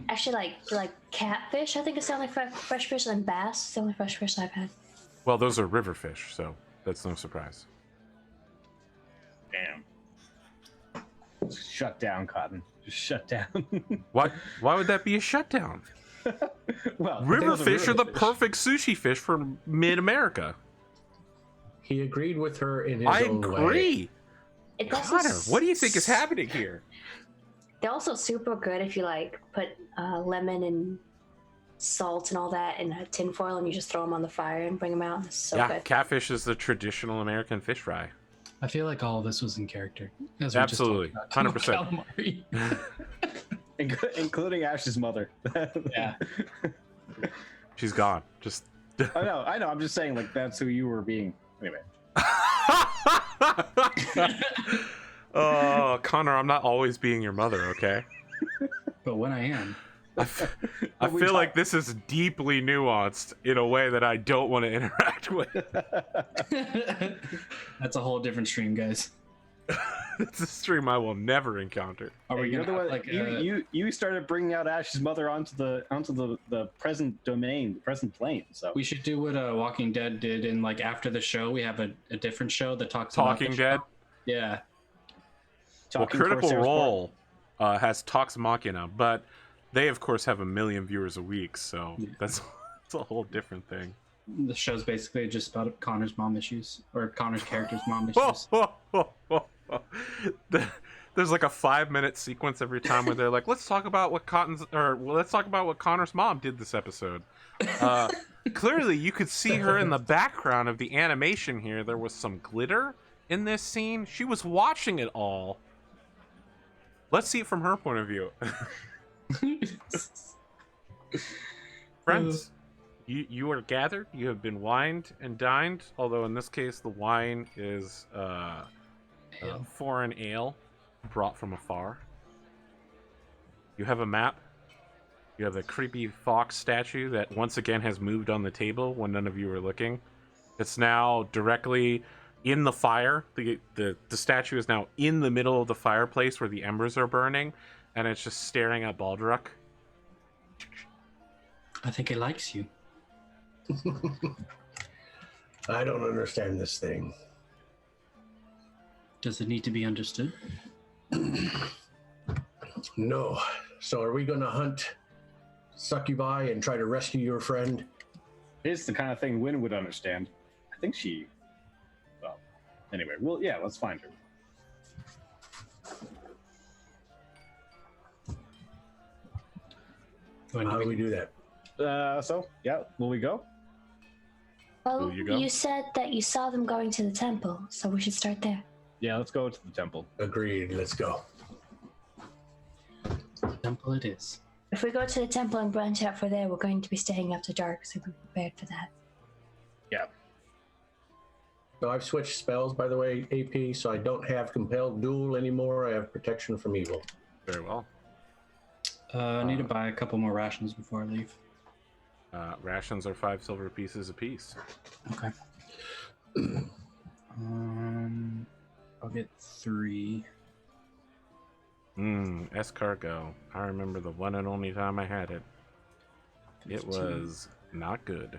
Actually, like catfish, I think it's the only fresh fish, and bass is the only fresh fish I've had. Well, those are river fish, so that's no surprise. Damn. Just shut down, Cotton. Just shut down. Why would that be a shutdown? Well, River those fish are the fish. perfect sushi fish for mid-America. He agreed with her in his I own way. agree. It also Connor, what do you think is happening here? They're also super good if you like put lemon and salt and all that in a tin foil, and you just throw them on the fire and bring them out. It's so Yeah, good. catfish is the traditional American fish fry. I feel like all of this was in character. as we just Absolutely. talked 100%. about calamari. Including Ash's mother. Yeah. She's gone. Just I know. I'm just saying, like, that's who you were being. Anyway. Oh, Connor, I'm not always being your mother, okay? But when I am, I feel like this is deeply nuanced in a way that I don't want to interact with. that's a whole different stream, guys. It's a stream I will never encounter. Are we You're gonna the have, one, like you started bringing out Ash's mother onto the present domain, the present plane. So we should do what Walking Dead did, and like after the show, we have a different show that talks Talking about the Dead? show. Yeah. Well, Talking Critical Corsairport. Role has Talks Machina, but they, of course, have 1 million viewers a week, so that's a whole different thing. The show's basically just about Connor's mom issues, or Connor's character's mom issues. There's like a 5-minute sequence every time where they're like, let's talk about what Connor's mom did this episode. Clearly, you could see her in the background of the animation here. There was some glitter in this scene. She was watching it all. Let's see it from her point of view. Friends, you are gathered. You have been wined and dined. Although in this case, the wine is foreign ale brought from afar. You have a map. You have a creepy fox statue that once again has moved on the table when none of you were looking. It's now directly in the fire. The statue is now in the middle of the fireplace where the embers are burning, and it's just staring at Baldruck. I think it likes you. I don't understand this thing. Does it need to be understood? No. So are we going to hunt succubi and try to rescue your friend? It's the kind of thing Wynn would understand. I think she. Well, anyway, let's find her. How do we do that? Will we go? Well, Will you go? you said that you saw them going to the temple, so we should start there. Yeah, let's go to the temple. Agreed. Let's go. Temple it is. If we go to the temple and branch out for there, we're going to be staying after dark, so be prepared for that. Yeah. So I've switched spells, by the way, AP, so I don't have compelled duel anymore. I have protection from evil. Very well. I need to buy a couple more rations before I leave. Rations are 5 silver pieces apiece. Okay. I'll get 3. Escargot. I remember the one and only time I had it. It 15. was not good.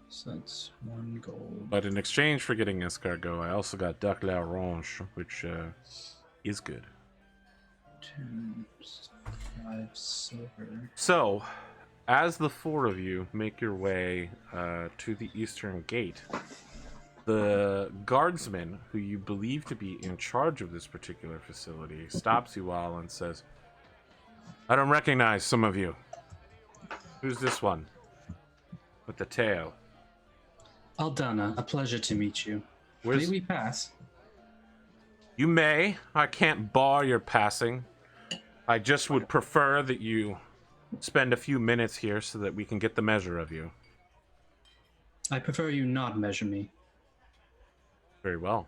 So that's 1 gold. But in exchange for getting escargot, I also got duck l'orange, which is good. 10, 5 silver. So, as the 4 of you make your way to the eastern gate, the guardsman, who you believe to be in charge of this particular facility, stops you all and says, I don't recognize some of you. Who's this one? With the tail? Aldana, a pleasure to meet you. May we pass? You may. I can't bar your passing. I just would prefer that you spend a few minutes here so that we can get the measure of you. I prefer you not measure me. Very well.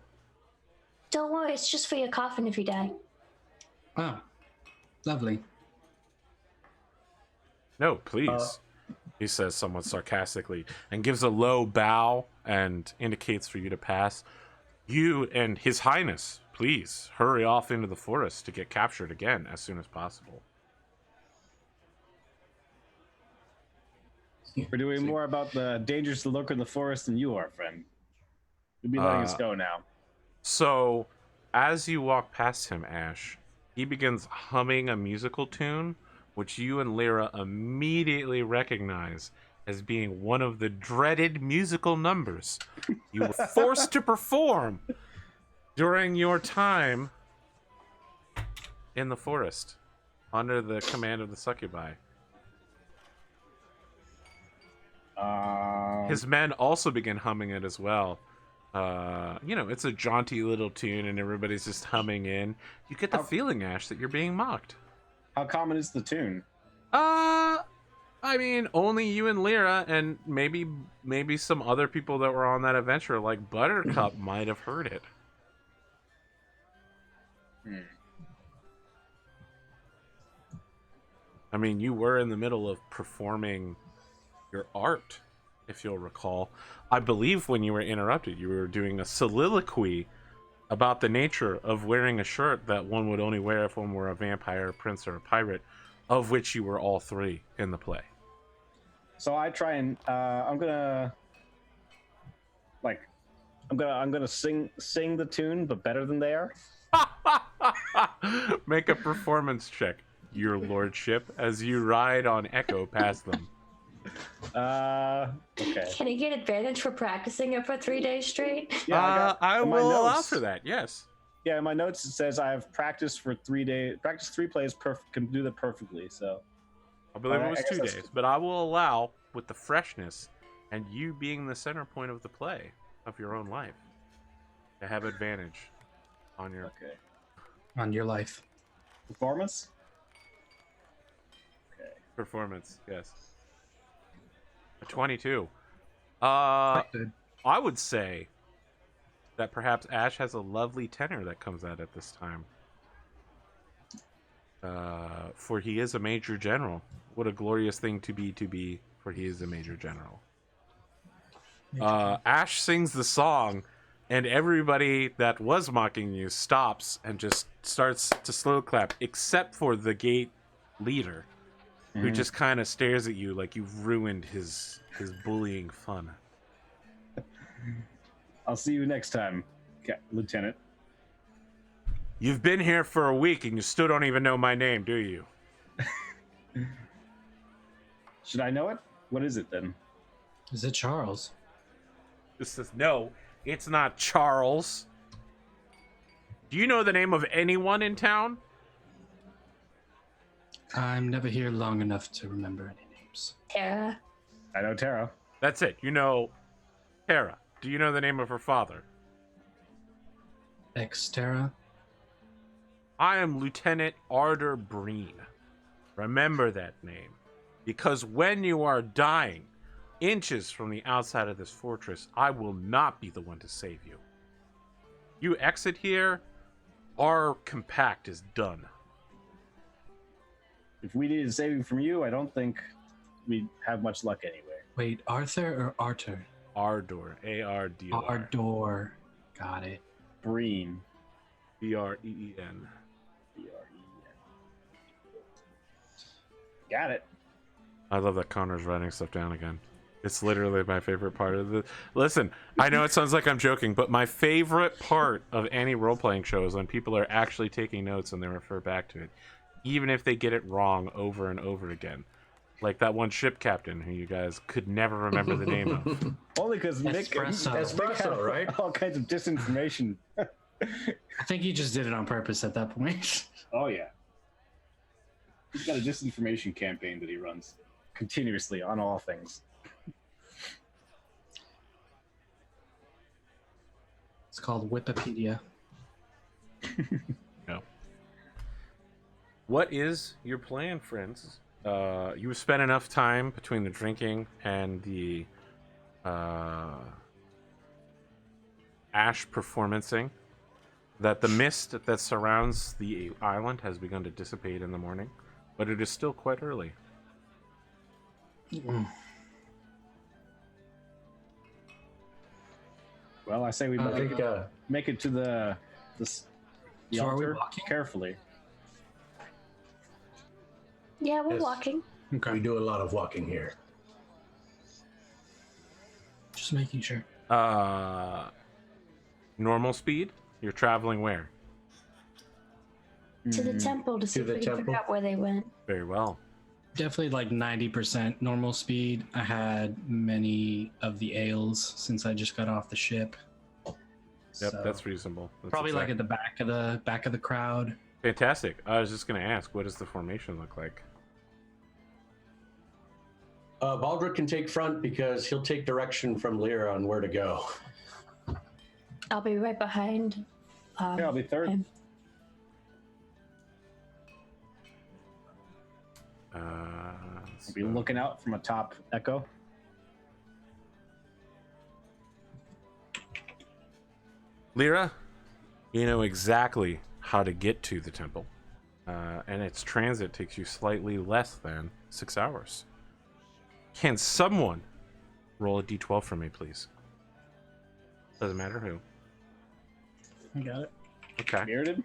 Don't worry, it's just for your coffin if you die. Oh, lovely. No, please, he says somewhat sarcastically, and gives a low bow and indicates for you to pass. You and His Highness, please, hurry off into the forest to get captured again as soon as possible. We're doing more about the dangers that lurk in the forest than you are, friend. You'll be letting us go now. So, as you walk past him, Ash, he begins humming a musical tune, which you and Lyra immediately recognize as being one of the dreaded musical numbers you were forced to perform during your time in the forest under the command of the succubi. His men also begin humming it as well. It's a jaunty little tune and everybody's just humming in. You get the feeling, Ash, that you're being mocked. How common is the tune? I mean, only you and Lyra, and maybe some other people that were on that adventure, like Buttercup, might have heard it. I mean, you were in the middle of performing your art, if you'll recall. I believe when you were interrupted, you were doing a soliloquy about the nature of wearing a shirt that one would only wear if one were a vampire, a prince, or a pirate, of which you were all three in the play. So I try and I'm gonna sing the tune, but better than they are. Make a performance check, your lordship, as you ride on Echo past them. Okay. Can he get advantage for practicing it for 3 days straight? Yeah, I in my will allow notes- for that. Yes. Yeah, in my notes it says I have practiced for 3 days. Practice 3 plays, can do that perfectly. So I believe it I was guess 2 that's- days, but I will allow, with the freshness and you being the center point of the play of your own life, to have advantage on your okay. On your life. Performance. performance. Yes. A 22. I would say that perhaps Ash has a lovely tenor that comes out at this time. For he is a major general. What a glorious thing to be, for he is a major general. Ash sings the song, and everybody that was mocking you stops and just starts to slow clap, except for the gate leader, who just kind of stares at you like you've ruined his bullying fun. I'll see you next time, Lieutenant. You've been here for a week and you still don't even know my name, do you? Should I know it? What is it then? Is it Charles? This says, no, it's not Charles. Do you know the name of anyone in town? I'm never here long enough to remember any names. Tara. I know Tara. That's it. You know Tara. Do you know the name of her father? Xterra? I am Lieutenant Ardor Breen. Remember that name. Because when you are dying, inches from the outside of this fortress, I will not be the one to save you. You exit here, our compact is done. If we needed saving from you, I don't think we'd have much luck anyway. Wait, Arthur or Arthur? Ardor. A-R-D-O-R. Ardor. Got it. Breen. B-R-E-E-N. B-R-E-N. Got it. I love that Connor's writing stuff down again. It's literally my favorite part of the... Listen, I know it sounds like I'm joking, but my favorite part of any role-playing show is when people are actually taking notes and they refer back to it, even if they get it wrong over and over again. Like that one ship captain who you guys could never remember the name of. Only because Nick Espresso, had right? all kinds of disinformation. I think he just did it on purpose at that point. Oh, yeah. He's got a disinformation campaign that he runs continuously on all things. It's called Wikipedia. No. What is your plan, friends? You've spent enough time between the drinking and the Ash performancing that the mist that surrounds the island has begun to dissipate in the morning, but it is still quite early. Well, I say we make it to the So are we altar walking? carefully. Yeah, we're Yes. walking. We do a lot of walking here. Just making sure. Normal speed? You're traveling where? To the temple to see if the we can figure temple? out where they went. Very well. Definitely like 90% normal speed. I had many of the ales since I just got off the ship. Yep, So, that's reasonable. That's probably like exact- at the back of the crowd. Fantastic. I was just going to ask, what does the formation look like? Baldric can take front because he'll take direction from Lyra on where to go. I'll be right behind. Yeah, I'll be third. him. I'll be looking out from atop Echo. Lyra, you know exactly how to get to the temple, and its transit takes you slightly less than 6 hours. Can someone roll a d12 for me, please? Doesn't matter who. I got it. Okay. Bearded?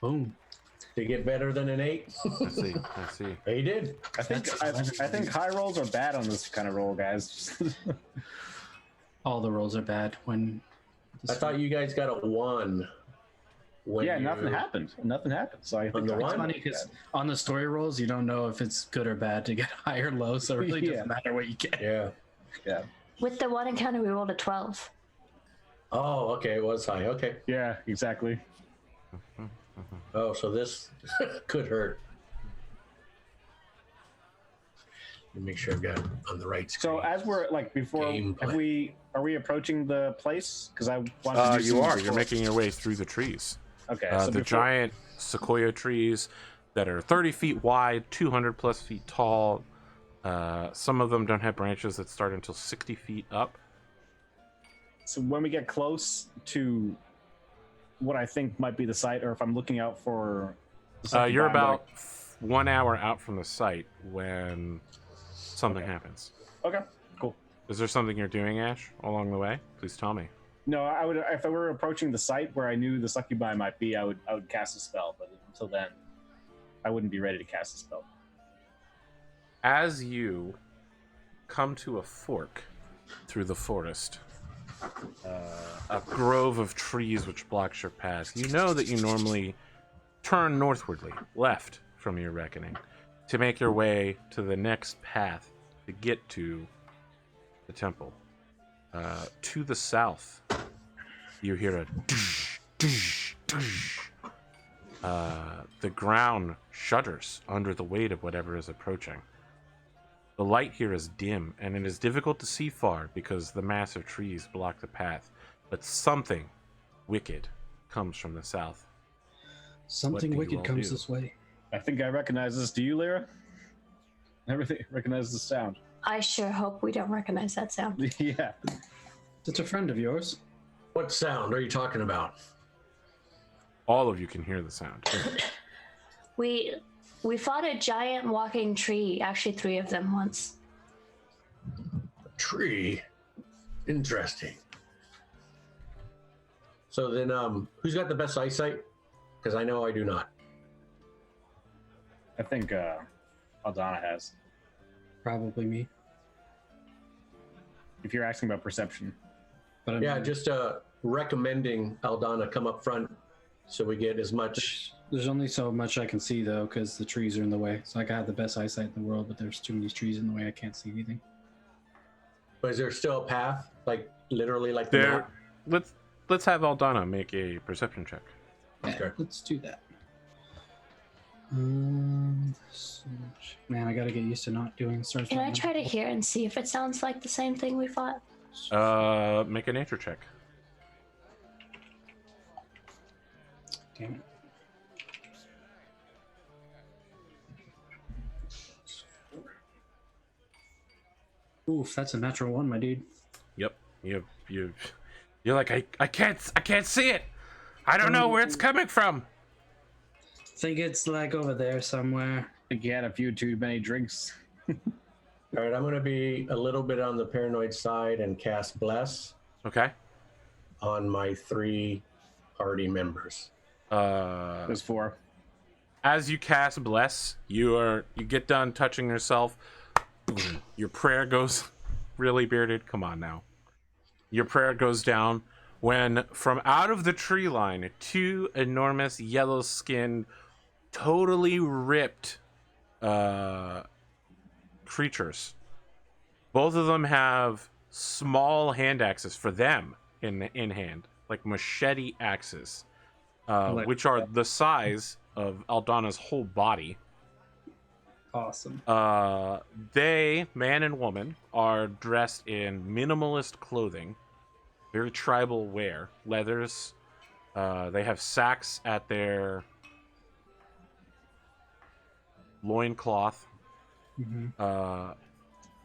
Boom. To get better than an 8. I see. I see. He did. I think high rolls are bad on this kind of roll, guys. All the rolls are bad when. I thought you guys got a 1. Yeah, nothing happened. Nothing happened. So I think the it's one? Funny because on the story rolls, you don't know if it's good or bad to get high or low, so it really Yeah. doesn't matter what you get. Yeah. Yeah. With the one encounter, we rolled a 12. Oh, okay. It was high. Okay. Yeah, exactly. Oh, so this could hurt. Let me make sure I've got it on the right screen. So as we're like before, Gameplay. are we approaching the place? Because I wanted to do You some are. before- You're making your way through the trees. Okay. The so before, giant sequoia trees that are 30 feet wide, 200 plus feet tall. Some of them don't have branches that start until 60 feet up. So when we get close to what I think might be the site, or if I'm looking out for, the site You're I'm about 1 hour out from the site when something happens. Okay, cool. Is there something you're doing, Ash, along the way? Please tell me. No, I would if I were approaching the site where I knew the succubi might be, I would cast a spell, but until then, I wouldn't be ready to cast a spell. As you come to a fork through the forest, a grove of trees which blocks your path, you know that you normally turn northwardly, left from your reckoning, to make your way to the next path to get to the temple. To the south, you hear a doosh, doosh, doosh. The ground shudders under the weight of whatever is approaching. The light here is dim, and it is difficult to see far because the massive trees block the path. But something wicked comes from the south. Something do you wicked all comes do? this way. I think I recognize this. Do you, Lyra? Everything recognize the sound. I sure hope we don't recognize that sound. Yeah. It's a friend of yours. What sound are you talking about? All of you can hear the sound. We fought a giant walking tree, actually 3 of them once. Tree. Interesting. So then, who's got the best eyesight? Because I know I do not. I think Aldana has. Probably me. If you're asking about perception. But I Yeah, mean, just recommending Aldana come up front so we get as much. there's only so much I can see though, because the trees are in the way. So I got the best eyesight in the world, but there's too many trees in the way. I can't see anything. But is there still a path, like literally, like the There. map? Let's have Aldana make a perception check. Yeah, Okay. let's do that. Man, I gotta get used to not doing search. Can I try to hear and see if it sounds like the same thing we fought? Make a nature check. Damn it. Oof, that's a natural one, my dude. Yep. You're like I can't see it. I don't know where it's coming from. Think it's like over there somewhere. I think you had a few too many drinks. All right, I'm going to be a little bit on the paranoid side and cast Bless Okay. on my 3 party members. There's 4. As you cast bless, you get done touching yourself. Your prayer goes really bearded. Come on now. Your prayer goes down when from out of the tree line, 2 enormous yellow-skinned, totally ripped creatures. Both of them have small hand axes for them in hand, like machete axes, which are the size of Aldana's whole body. Awesome. They, man and woman, are dressed in minimalist clothing, very tribal wear, leathers. They have sacks at their loincloth. Mm-hmm.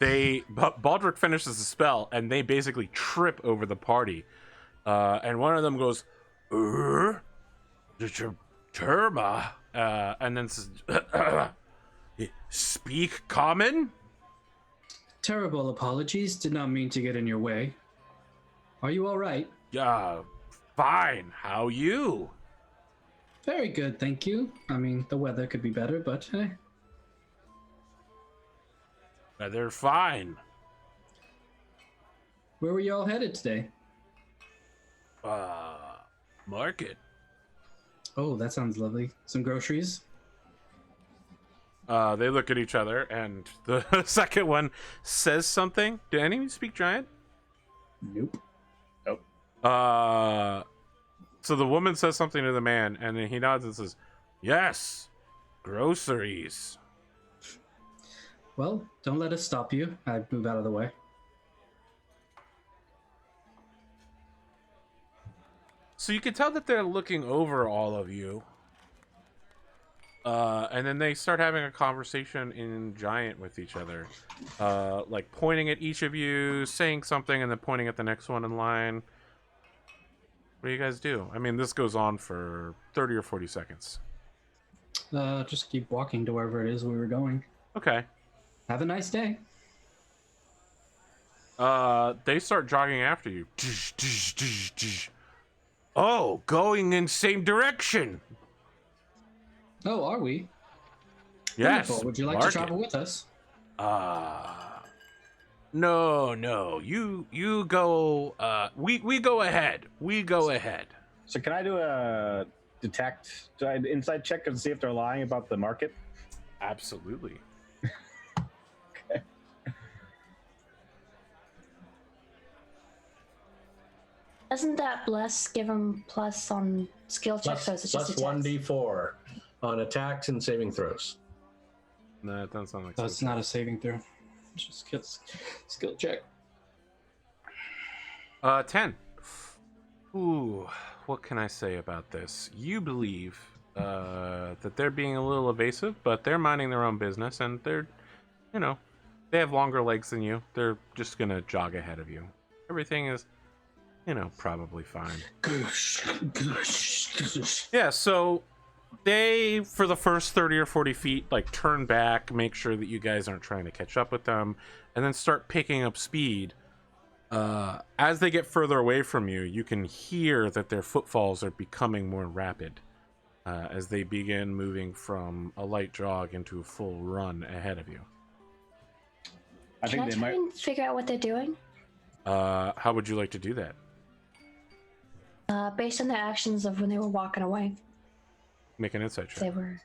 Baldric finishes the spell, and they basically trip over the party. And one of them goes, Terma, and then says, speak common? Terrible apologies. Did not mean to get in your way. Are you all right? Fine. How you? Very good, thank you. I mean, the weather could be better, but They're fine. where were you all headed today? Market. Oh, that sounds lovely. Some groceries? They look at each other, and the second one says something. Do any of you speak giant? Nope. So the woman says something to the man, and then he nods and says, yes, groceries. Well, don't let us stop you. I'd move out of the way. So you can tell that they're looking over all of you. And then they start having a conversation in giant with each other. Like pointing at each of you, saying something, and then pointing at the next one in line. What do you guys do? I mean, this goes on for 30 or 40 seconds. Just keep walking to wherever it is we were going. Okay. Have a nice day. They start jogging after you. Oh, going in same direction. Oh, are we? Yes. Wonderful. Would you like market. to travel with us? No. You go. We go ahead. We go ahead. So can I do a inside check and see if they're lying about the market? Absolutely. Okay. Doesn't that bless give him plus on skill checks? Or is it just Plus attacks? 1d4 on attacks and saving throws. No, that doesn't sound like So it's not a saving throw. Just skill check. 10. Ooh, what can I say about this? You believe that they're being a little evasive, but they're minding their own business, and they're, they have longer legs than you. They're just gonna jog ahead of you. Everything is, probably fine. Yeah, so they, for the first 30 or 40 feet, like, turn back, make sure that you guys aren't trying to catch up with them, and then start picking up speed. As they get further away from you, you can hear that their footfalls are becoming more rapid as they begin moving from a light jog into a full run ahead of you. I Can think I they try might. and figure out what they're doing? How would you like to do that? Based on their actions of when they were walking away. Make an insight check. They were.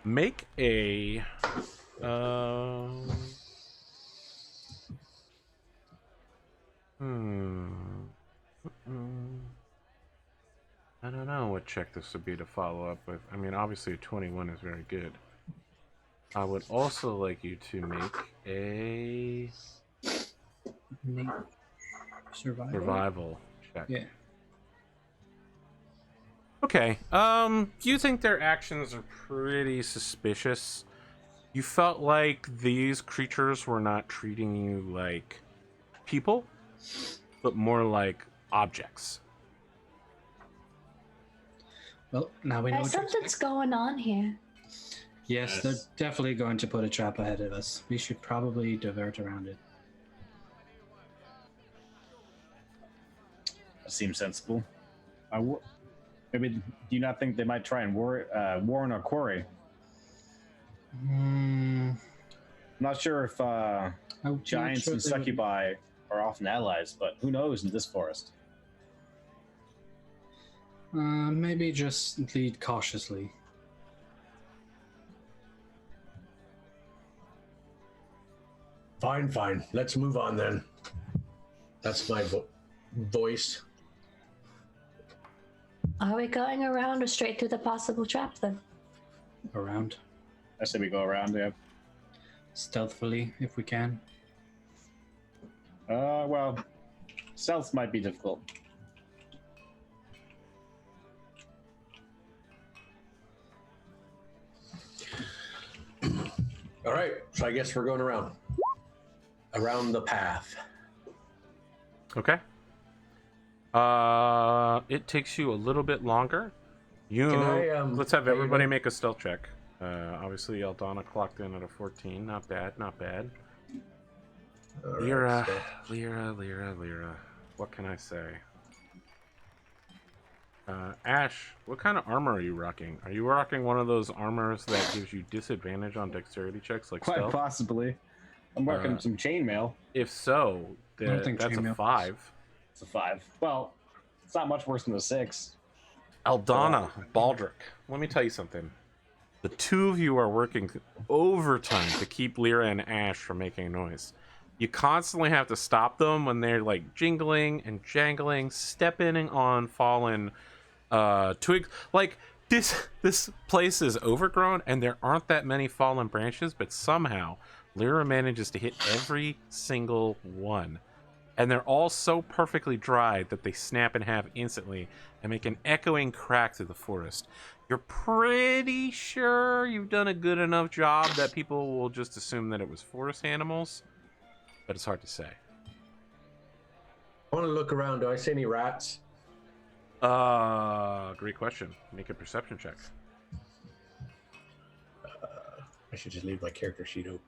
Make a I don't know what check this would be to follow up with. I mean, obviously a 21 is very good. I would also like you to make a survival check. Yeah. Okay. You think their actions are pretty suspicious. You felt like these creatures were not treating you like people, but more like objects. Well, now we know what to expect. Something's going on here. Yes, they're definitely going to put a trap ahead of us. We should probably divert around it. That seems sensible. Maybe do you not think they might try and warn our quarry? I'm not sure if giants and succubi are often allies, but who knows in this forest? Maybe just lead cautiously. Fine. Let's move on then. That's my voice. Are we going around or straight through the possible trap then? Around. I say we go around, yeah. Stealthily, if we can. Well, stealth might be difficult. All right, so I guess we're going around the path. Okay. It takes you a little bit longer. Let's have everybody make a stealth check. Obviously, Aldana clocked in at a 14. Not bad, not bad. All Lyra, right, Lyra. What can I say? Ash, what kind of armor are you rocking? Are you rocking one of those armors that gives you disadvantage on dexterity checks, like Quite stealth? possibly. I'm working some chainmail. If so, that's a chainmail. 5. It's a 5. Well, it's not much worse than a 6. Aldana, Baldric, let me tell you something. The two of you are working overtime to keep Lyra and Ash from making noise. You constantly have to stop them when they're like jingling and jangling, stepping on fallen twigs. Like this place is overgrown and there aren't that many fallen branches, but somehow Lyra manages to hit every single one. And they're all so perfectly dry that they snap in half instantly and make an echoing crack through the forest. You're pretty sure you've done a good enough job that people will just assume that it was forest animals, but it's hard to say. I want to look around. Do I see any rats? Great question. Make a perception check. I should just leave my character sheet open.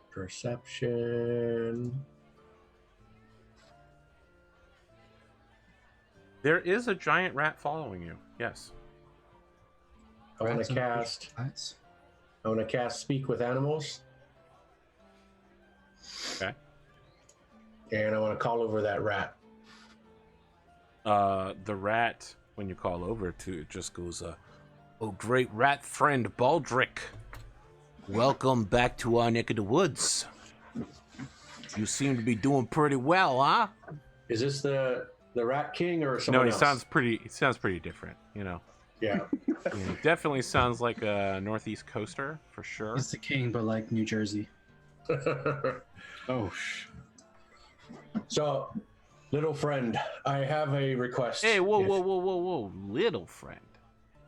Perception. There is a giant rat following you. Yes. I want to cast. Rats? I want to cast Speak with Animals, Okay. and I want to call over that rat. The rat, when you call over to it, just goes, "Oh, great rat friend Baldric. Welcome back to our neck of the woods. You seem to be doing pretty well, huh?" Is this the Rat King or No, someone he else? sounds pretty different, you know. Yeah. Yeah, he definitely sounds like a Northeast coaster, for sure. It's the king, but like New Jersey. Oh, So, little friend, I have a request. Hey, whoa, If- whoa, little friend.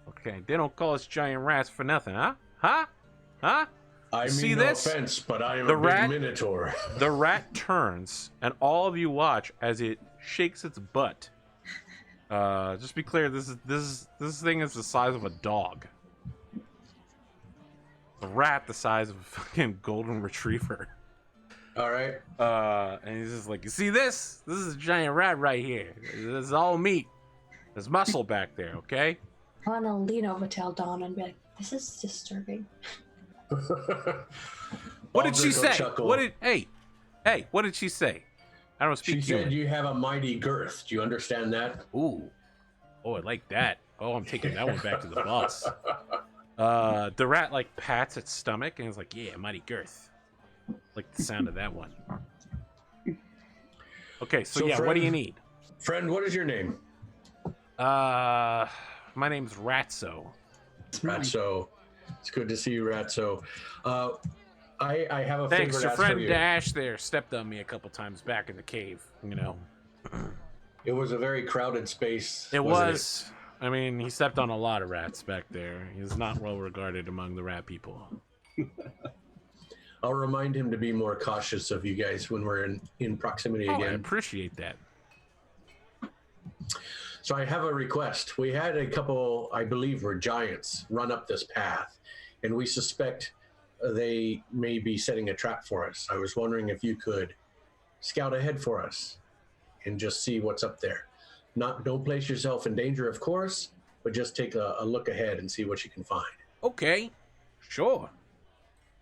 Okay, they don't call us giant rats for nothing, huh? Huh? Huh? I mean, See no this? offense, but I am The a rat- big minotaur. The rat turns, and all of you watch as it shakes its butt. Just be clear, this thing is the size of a dog. A rat the size of a fucking golden retriever. All right. And he's just like, you see this? This is a giant rat right here. This is all meat. There's muscle back there, okay? I want to lean over to Aldana and be like, this is disturbing. What did she Baldric will say? chuckle. Hey, what did she say? I don't speak She said human. you have a mighty girth. Do you understand that? Ooh. Oh, I like that. Oh, I'm taking that one back to the boss. The rat like pats its stomach and is like, yeah, mighty girth. Like the sound of that one. Okay, so yeah, what do you need? Friend, what is your name? My name's Ratso. Ratso. It's good to see you, Ratso. I have a Thanks, favor to your ask for friend you. Dash there stepped on me a couple times back in the cave, you know. It was a very crowded space. It wasn't was. I mean, he stepped on a lot of rats back there. He's not well regarded among the rat people. I'll remind him to be more cautious of you guys when we're in proximity Oh, I again. appreciate that. So I have a request. We had a couple, I believe, were giants run up this path, and we suspect they may be setting a trap for us. I was wondering if you could scout ahead for us and just see what's up there. Don't place yourself in danger, of course, but just take a look ahead and see what you can find. Okay, sure.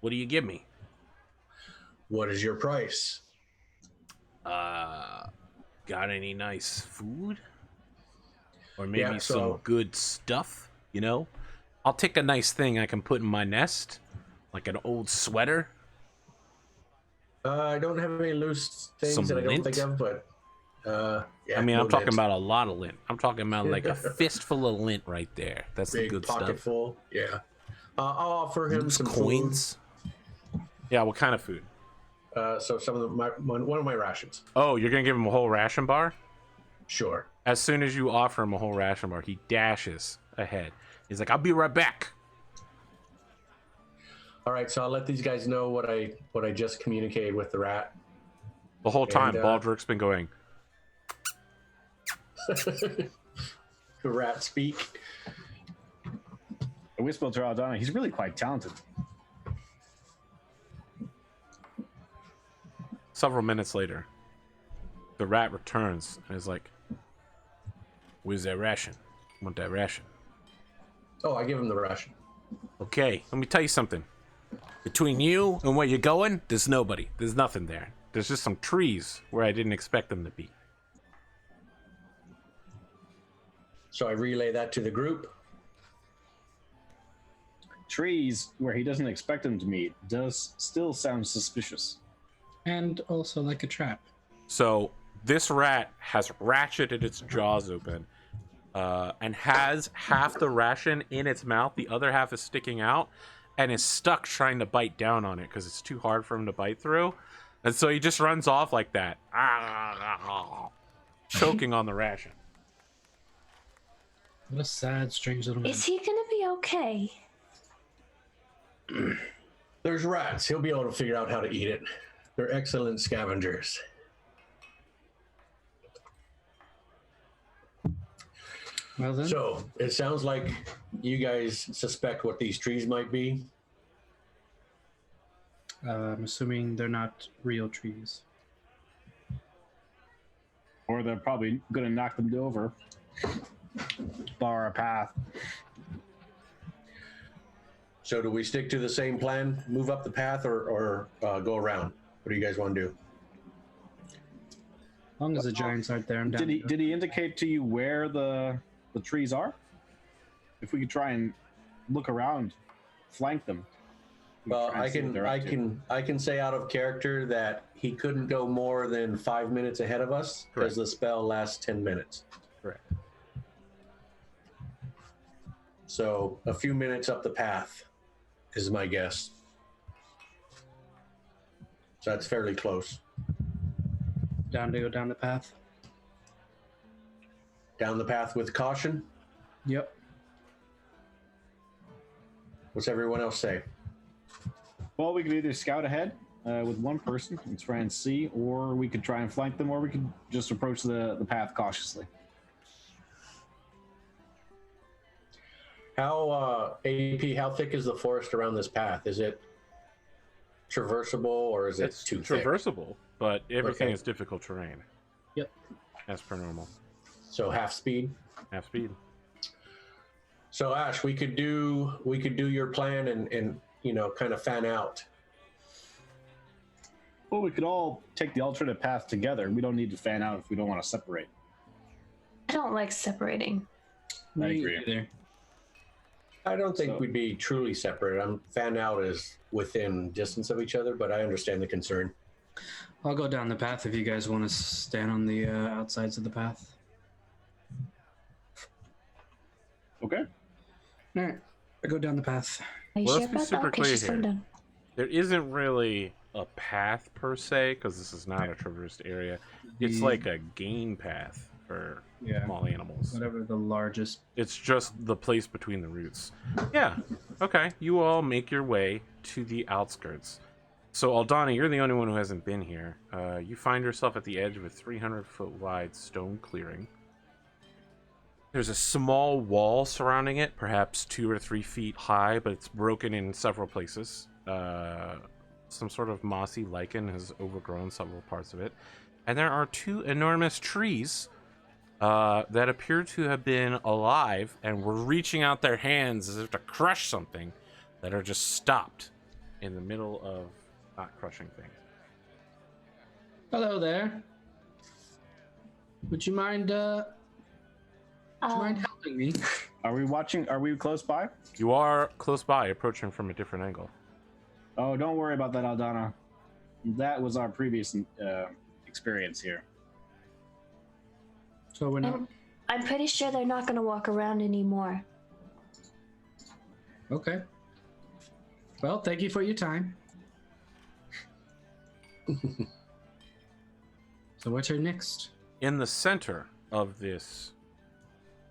What do you give me? What is your price? Got any nice food? Or maybe Yeah, some so- good stuff, you know? I'll take a nice thing I can put in my nest, like an old sweater. I don't have any loose things Some that I don't lint? think of, but yeah, I mean, no I'm talking lint. about a lot of lint. I'm talking about like a fistful of lint right there. That's the Big good pocket stuff. full. Yeah, I'll offer him Loose some coins. Yeah, what kind of food? food. So some of one of my rations. Oh, you're gonna give him a whole ration bar? Sure. As soon as you offer him a whole ration bar, he dashes ahead. He's like, "I'll be right back." All right, so I'll let these guys know what I just communicated with the rat. The whole time, And, Baldric's been going, The rat speak. I whispered to Aldana, he's really quite talented. Several minutes later, the rat returns and is like, "Where's that ration? I want that ration." Oh, I give him the ration. Okay, let me tell you something. Between you and where you're going, there's nobody. There's nothing there. There's just some trees where I didn't expect them to be. So I relay that to the group. Trees where he doesn't expect them to meet does still sound suspicious. And also like a trap. So this rat has ratcheted its jaws open and has half the ration in its mouth. The other half is sticking out and is stuck trying to bite down on it because it's too hard for him to bite through. And so he just runs off like that, choking on the ration. What a sad, strange little man. Is he gonna be okay? There's rats. He'll be able to figure out how to eat it. They're excellent scavengers. Well then. So it sounds like you guys suspect what these trees might be. I'm assuming they're not real trees. Or they're probably going to knock them over. Bar a path. So do we stick to the same plan, move up the path, or go around? What do you guys want to do? As long as the giants aren't there, I'm down. Did he indicate to you where the trees are? If we could try and look around, flank them. Well, I can say out of character that he couldn't go more than 5 minutes ahead of us because the spell lasts 10 minutes. Correct. So a few minutes up the path is my guess. So that's fairly close. Down to go down the path. Down the path with caution. Yep. What's everyone else say? Well, we could either scout ahead with one person and try and see, or we could try and flank them, or we could just approach the path cautiously. How AP? How thick is the forest around this path? Is it traversable or is it It's too thick? traversable, but everything Okay. is difficult terrain. Yep. As per normal. So half speed. Half speed. So Ash, we could do your plan and kind of fan out. Well, we could all take the alternate path together. We don't need to fan out if we don't want to separate. I don't like separating. I Me agree. either. I don't think So- we'd be truly separate. Fan out is within distance of each other, but I understand the concern. I'll go down the path if you guys want to stand on the outsides of the path. Okay. All right. I go down the path. Are you Well, sure let's be about that? super Okay, clear she's going here. down. There isn't really a path per se, because this is not a traversed area. It's like a game path for Yeah. small animals. Whatever the largest. It's just the place between the roots. Yeah. Okay. You all make your way to the outskirts. So Aldana, you're the only one who hasn't been here. You find yourself at the edge of a 300-foot wide stone clearing. There's a small wall surrounding it, perhaps 2 or 3 feet high, but it's broken in several places. Some sort of mossy lichen has overgrown several parts of it. And there are 2 enormous trees that appear to have been alive and were reaching out their hands as if to crush something, that are just stopped in the middle of not crushing things. Hello there. Would you mind helping me? Are we watching? Are we close by? You are close by, approaching from a different angle. Oh, don't worry about that, Aldana. That was our previous experience here. So we're not. I'm pretty sure they're not going to walk around anymore. Okay. Well, thank you for your time. So what's your next? In the center of this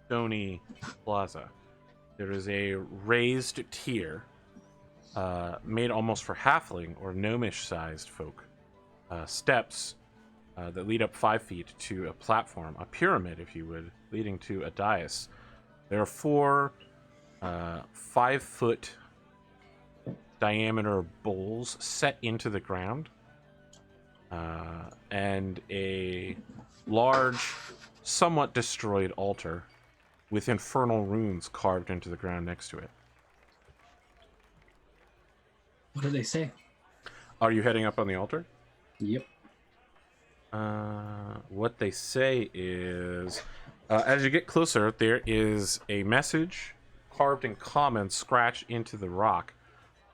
stony plaza, there is a raised tier made almost for halfling or gnomish-sized folk. Steps that lead up 5 feet to a platform, a pyramid, if you would, leading to a dais. There are 4 5-foot diameter bowls set into the ground, and a large, somewhat destroyed altar with infernal runes carved into the ground next to it. What do they say? Are you heading up on the altar? Yep. What they say is, as you get closer, there is a message carved in common, scratched into the rock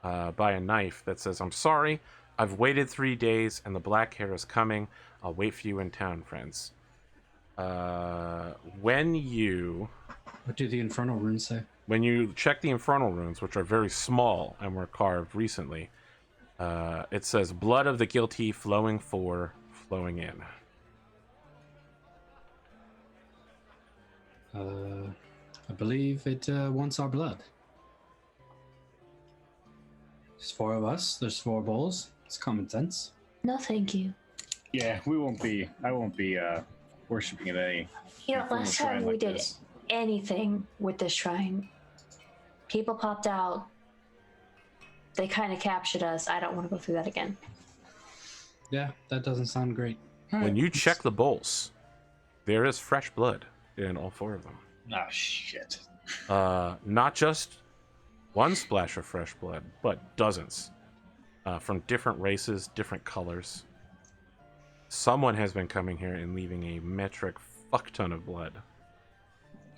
by a knife that says, "I'm sorry, I've waited 3 days and the black hair is coming. I'll wait for you in town, friends." When you What do the infernal runes say? check the infernal runes, which are very small and were carved recently, it says, "Blood of the guilty flowing in." I believe it wants our blood. There's 4 of us. There's 4 bowls. It's common sense. No, thank you. Yeah, I won't be worshiping at any. You know, informal last shrine time we like did this. anything with the shrine, people popped out. They kind of captured us. I don't want to go through that again. Yeah, that doesn't sound great. When you check the bowls, there is fresh blood in all 4 of them. Ah, shit. Not just one splash of fresh blood, but dozens. From different races, different colors. Someone has been coming here and leaving a metric fuck ton of blood.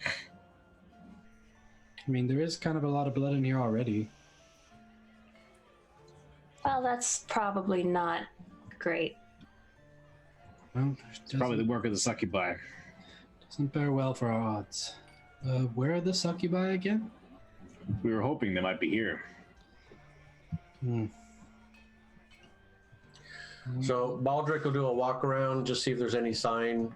I mean, there is kind of a lot of blood in here already. Well, that's probably not great. Well, It's probably the work of the succubi. doesn't bear well for our odds. Where are the succubi again? We were hoping they might be here. So Baldric will do a walk around, just see if there's any sign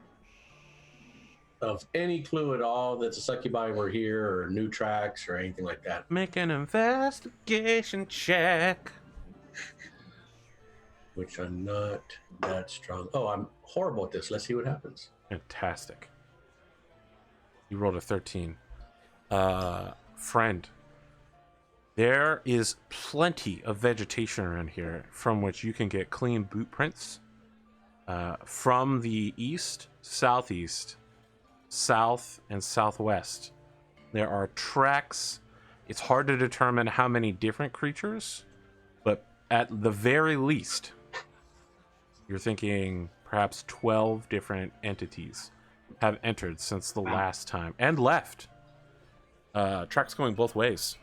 of any clue at all that the succubi were here, or new tracks, or anything like that. Make an investigation check. Which I'm not that strong. Oh, I'm horrible at this. Let's see what happens. Fantastic. You rolled a 13. Friend, there is plenty of vegetation around here from which you can get clean boot prints. From the east, southeast, south, and southwest, there are tracks. It's hard to determine how many different creatures, but at the very least, you're thinking perhaps 12 different entities have entered since the last time and left. Tracks going both ways.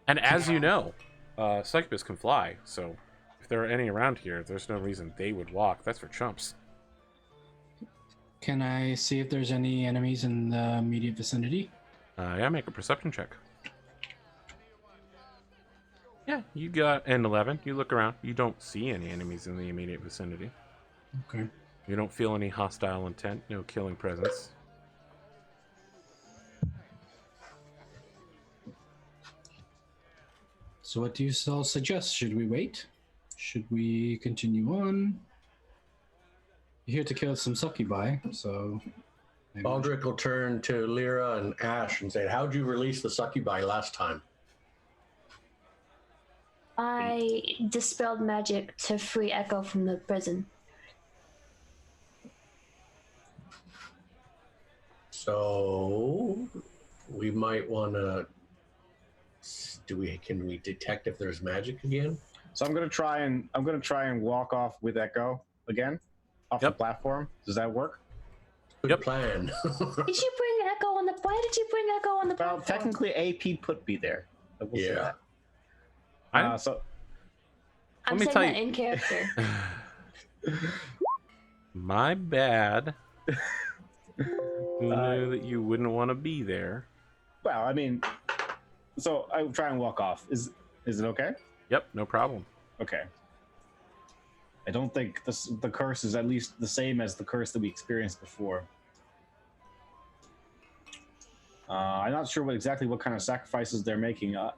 And as you know, succubus can fly, so if there are any around here, there's no reason they would walk. That's for chumps. Can I see if there's any enemies in the immediate vicinity? Yeah, make a perception check. Yeah, you got an 11. You look around. You don't see any enemies in the immediate vicinity. Okay. You don't feel any hostile intent, no killing presence. So what do you all suggest? Should we wait? Should we continue on? You're here to kill some succubi, so... maybe we Baldric will turn to Lyra and Ash and say, how'd you release the succubi last time? I dispelled magic to free Echo from the prison. So we might want to. Can we detect if there's magic again? So I'm gonna try and walk off with Echo again, off the platform. Does that work? Good plan. Did you bring Echo on the? Why did you bring Echo on the Well, platform? technically, AP put me there. I will say Yeah. that. So I'm let me saying tell that you- in character. My bad. Who knew that you wouldn't want to be there? well, I mean, so I try and walk off. Is it okay? Yep, no problem. Okay. I don't think the curse is at least the same as the curse that we experienced before. I'm not sure exactly what kind of sacrifices they're making. I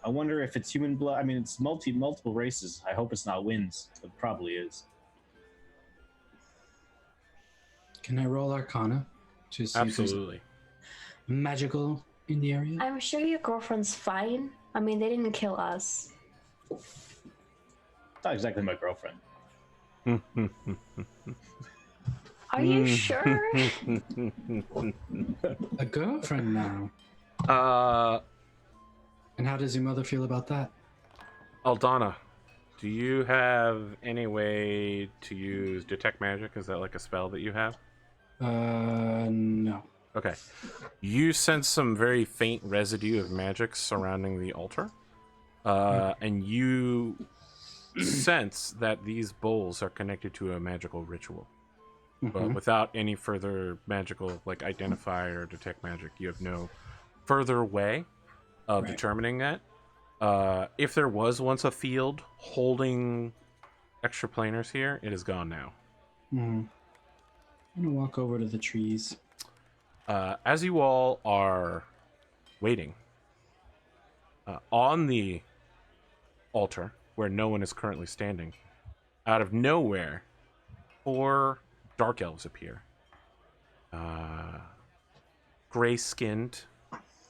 wonder if it's human blood. I mean, it's multiple races. I hope it's not winds. It probably is. Can I roll Arcana to see if Absolutely. there's magical in the area? I'm sure your girlfriend's fine. I mean, they didn't kill us. Not exactly my girlfriend. Are you sure? A girlfriend now. And how does your mother feel about that? Aldana, do you have any way to use Detect Magic? Is that like a spell that you have? No. Okay. You sense some very faint residue of magic surrounding the altar. And you sense that these bowls are connected to a magical ritual. But without any further magical, like, identify or detect magic, you have no further way of determining that. If there was once a field holding extra planers here, it is gone now. I'm gonna walk over to the trees. As you all are waiting on the altar, where no one is currently standing, out of nowhere, 4 dark elves appear. Gray-skinned,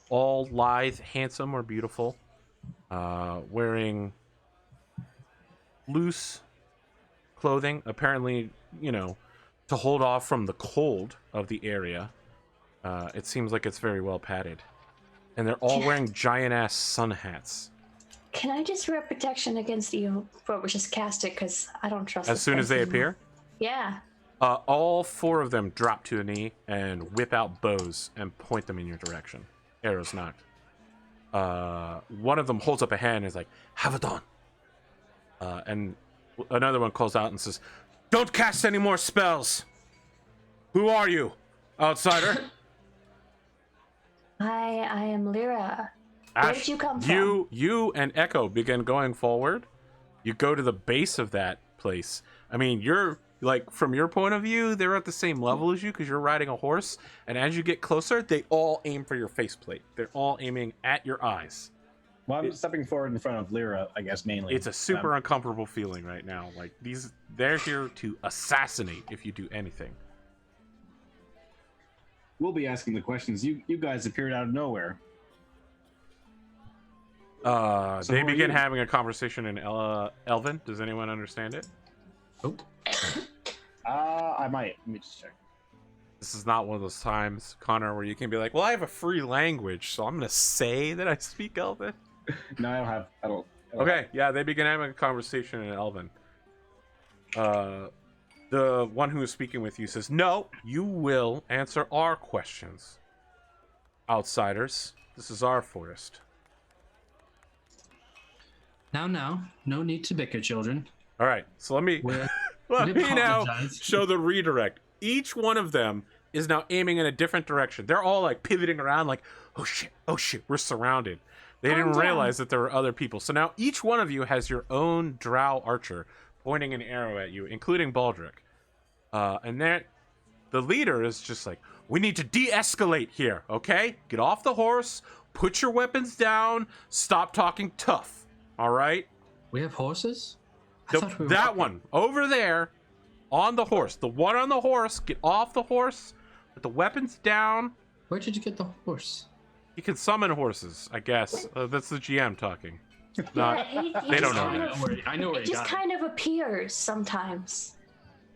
all lithe, handsome, or beautiful, wearing loose clothing, apparently, to hold off from the cold of the area. It seems like it's very well padded. And they're all wearing giant-ass sun hats. Can I just wear protection against you? But just cast it, because I don't trust As this soon as place they anymore. appear, Yeah. all 4 of them drop to a knee and whip out bows and point them in your direction. Arrows knocked. One of them holds up a hand and is like, "Have it on." And another one calls out and says, "Don't cast any more spells. Who are you, outsider?" I am Lyra. Where Ash, did you come from? You and Echo begin going forward. You go to the base of that place. I mean, you're like, from your point of view, they're at the same level as you because you're riding a horse. And as you get closer, they all aim for your faceplate. They're all aiming at your eyes. Well, I'm stepping forward in front of Lyra, I guess, mainly. It's a super uncomfortable feeling right now. Like, they're here to assassinate if you do anything. We'll be asking the questions. You guys appeared out of nowhere. They begin having a conversation in Elven. Does anyone understand it? Oh. I might. Let me just check. This is not one of those times, Connor, where you can be like, "Well, I have a free language, so I'm gonna say that I speak Elven." No, I don't. Okay, yeah, they begin having a conversation in Elven. The one who is speaking with you says, "No, you will answer our questions. Outsiders, this is our forest." Now, no need to bicker, children. All right, so let me We now apologize. show the redirect. Each one of them is now aiming in a different direction. They're all like pivoting around, like, "Oh shit, we're surrounded." They Calm didn't down. realize that there were other people. So now each one of you has your own drow archer pointing an arrow at you, including Baldric. And the leader is just like, "We need to de-escalate here, okay? Get off the horse, put your weapons down, stop talking tough, all right?" We have horses? That one over there on the horse. The one on the horse, get off the horse, put the weapons down. Where did you get the horse? You can summon horses, I guess. That's the GM talking. Yeah, he they just don't know kind that. of- I know where It he just got kind of appears sometimes.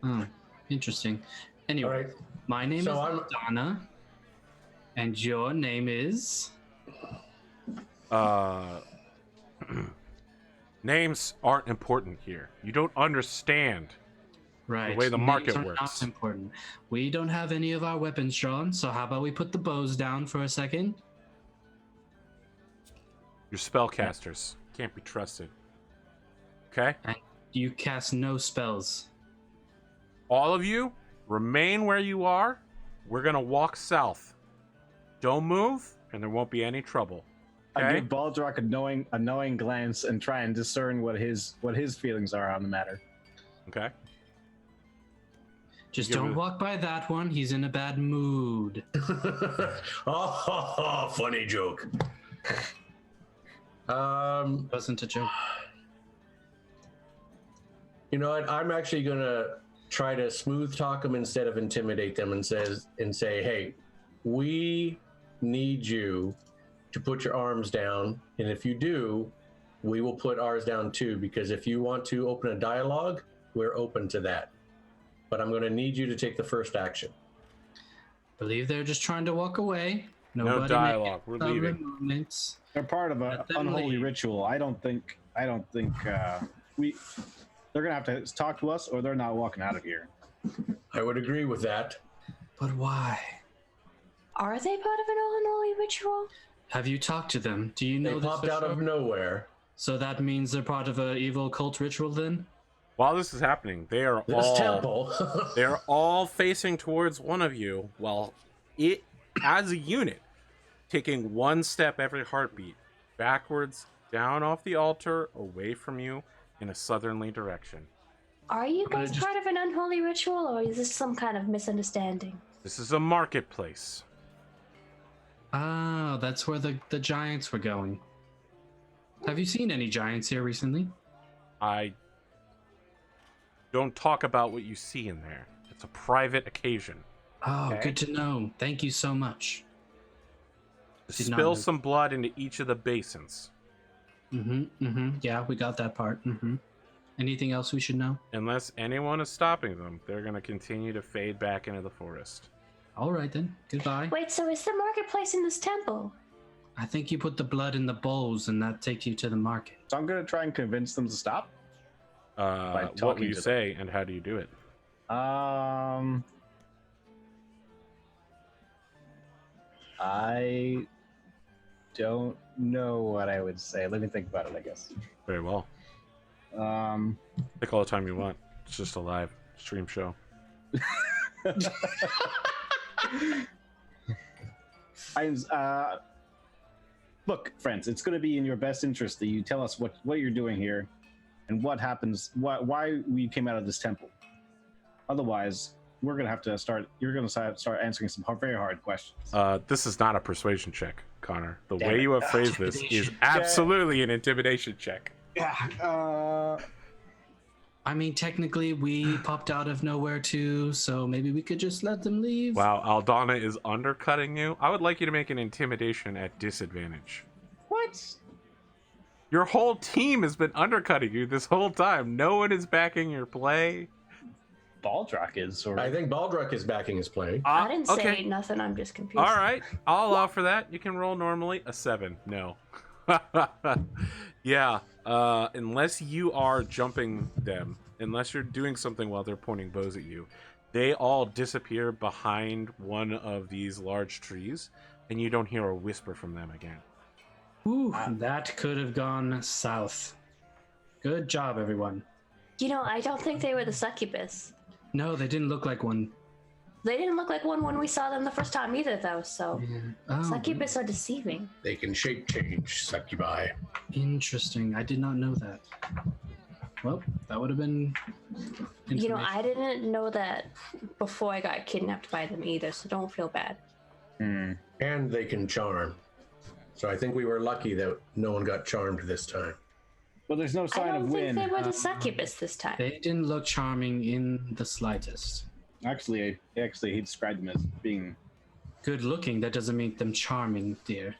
Oh, interesting. Anyway, All right. my name So is I'm- Donna, and your name is... Names aren't important here. You don't understand Right. the way the market names are works. Not important. We don't have any of our weapons drawn, so how about we put the bows down for a second? You're spellcasters. Can't be trusted. Okay? You cast no spells. All of you, remain where you are. We're going to walk south. Don't move, and there won't be any trouble. I Okay? give Baldrock a knowing glance and try and discern what his feelings are on the matter. Okay? Just Give don't it- walk by that one. He's in a bad mood. Oh, funny joke. Wasn't a joke. You know what? I'm actually gonna try to smooth talk them instead of intimidate them, and say, hey, we need you to put your arms down, and if you do, we will put ours down too, because if you want to open a dialogue, we're open to that. But I'm going to need you to take the first action. Believe they're just trying to walk away. No dialogue. We're leaving. Moments. They're part of an Let them unholy leave. ritual. I don't think they're gonna have to talk to us, or they're not walking out of here. I would agree with that. But why? Are they part of an unholy ritual? Have you talked to them? Do you know They this popped for out of sure? nowhere. So that means they're part of an evil cult ritual then? While this is happening, they are This all temple. they're all facing towards one of you, while it, as a unit, taking one step every heartbeat, backwards, down off the altar, away from you, in a southerly direction. Are you I'm gonna guys just- part of an unholy ritual, or is this some kind of misunderstanding? This is a marketplace. Ah, that's where the giants were going. Have you seen any giants here recently? I don't talk about what you see in there. It's a private occasion. Oh, Okay. good to know. Thank you so much. Did not Spill know. some blood into each of the basins. Yeah, we got that part. Anything else we should know? Unless anyone is stopping them, they're going to continue to fade back into the forest. All right then. Goodbye. Wait, so is the marketplace in this temple? I think you put the blood in the bowls and that takes you to the market. So I'm gonna try and convince them to stop. What talking will you to them. say, and how do you do it? I don't know what I would say. Let me think about it, I guess. Very well. Take all the time you want. It's just a live stream show. Look, friends, it's going to be in your best interest that you tell us what you're doing here and what happens, why we came out of this temple. Otherwise, we're going to have to start, you're going to start answering some very hard questions. This is not a persuasion check, Connor. The Damn way it. you have phrased this is Intimidation. absolutely an intimidation check. Yeah, I mean, technically, we popped out of nowhere too, so maybe we could just let them leave. Wow, Aldana is undercutting you. I would like you to make an intimidation at disadvantage. what? Your whole team has been undercutting you this whole time. No one is backing your play. Baldrock is, or I think Baldruck is backing his play. I didn't say Okay. nothing, I'm just confused. All right, I'll offer that. You can roll normally. A 7. No. Yeah, unless you are jumping them, unless you're doing something while they're pointing bows at you, they all disappear behind one of these large trees, and you don't hear a whisper from them again. Ooh, that could have gone south. Good job, everyone. You know, I don't think they were the succubus. No, they didn't look like one. They didn't look like one when we saw them the first time either, though, so Oh, succubus are deceiving. They can shape change succubi. interesting. I did not know that. Well, that would have been. You know, information. I didn't know that before I got kidnapped by them either, so don't feel bad. And they can charm. So I think we were lucky that no one got charmed this time. well, there's no I sign don't of think wind. they were the succubus this time. They didn't look charming in the slightest. Actually, he described them as being. Good looking, that doesn't make them charming, dear.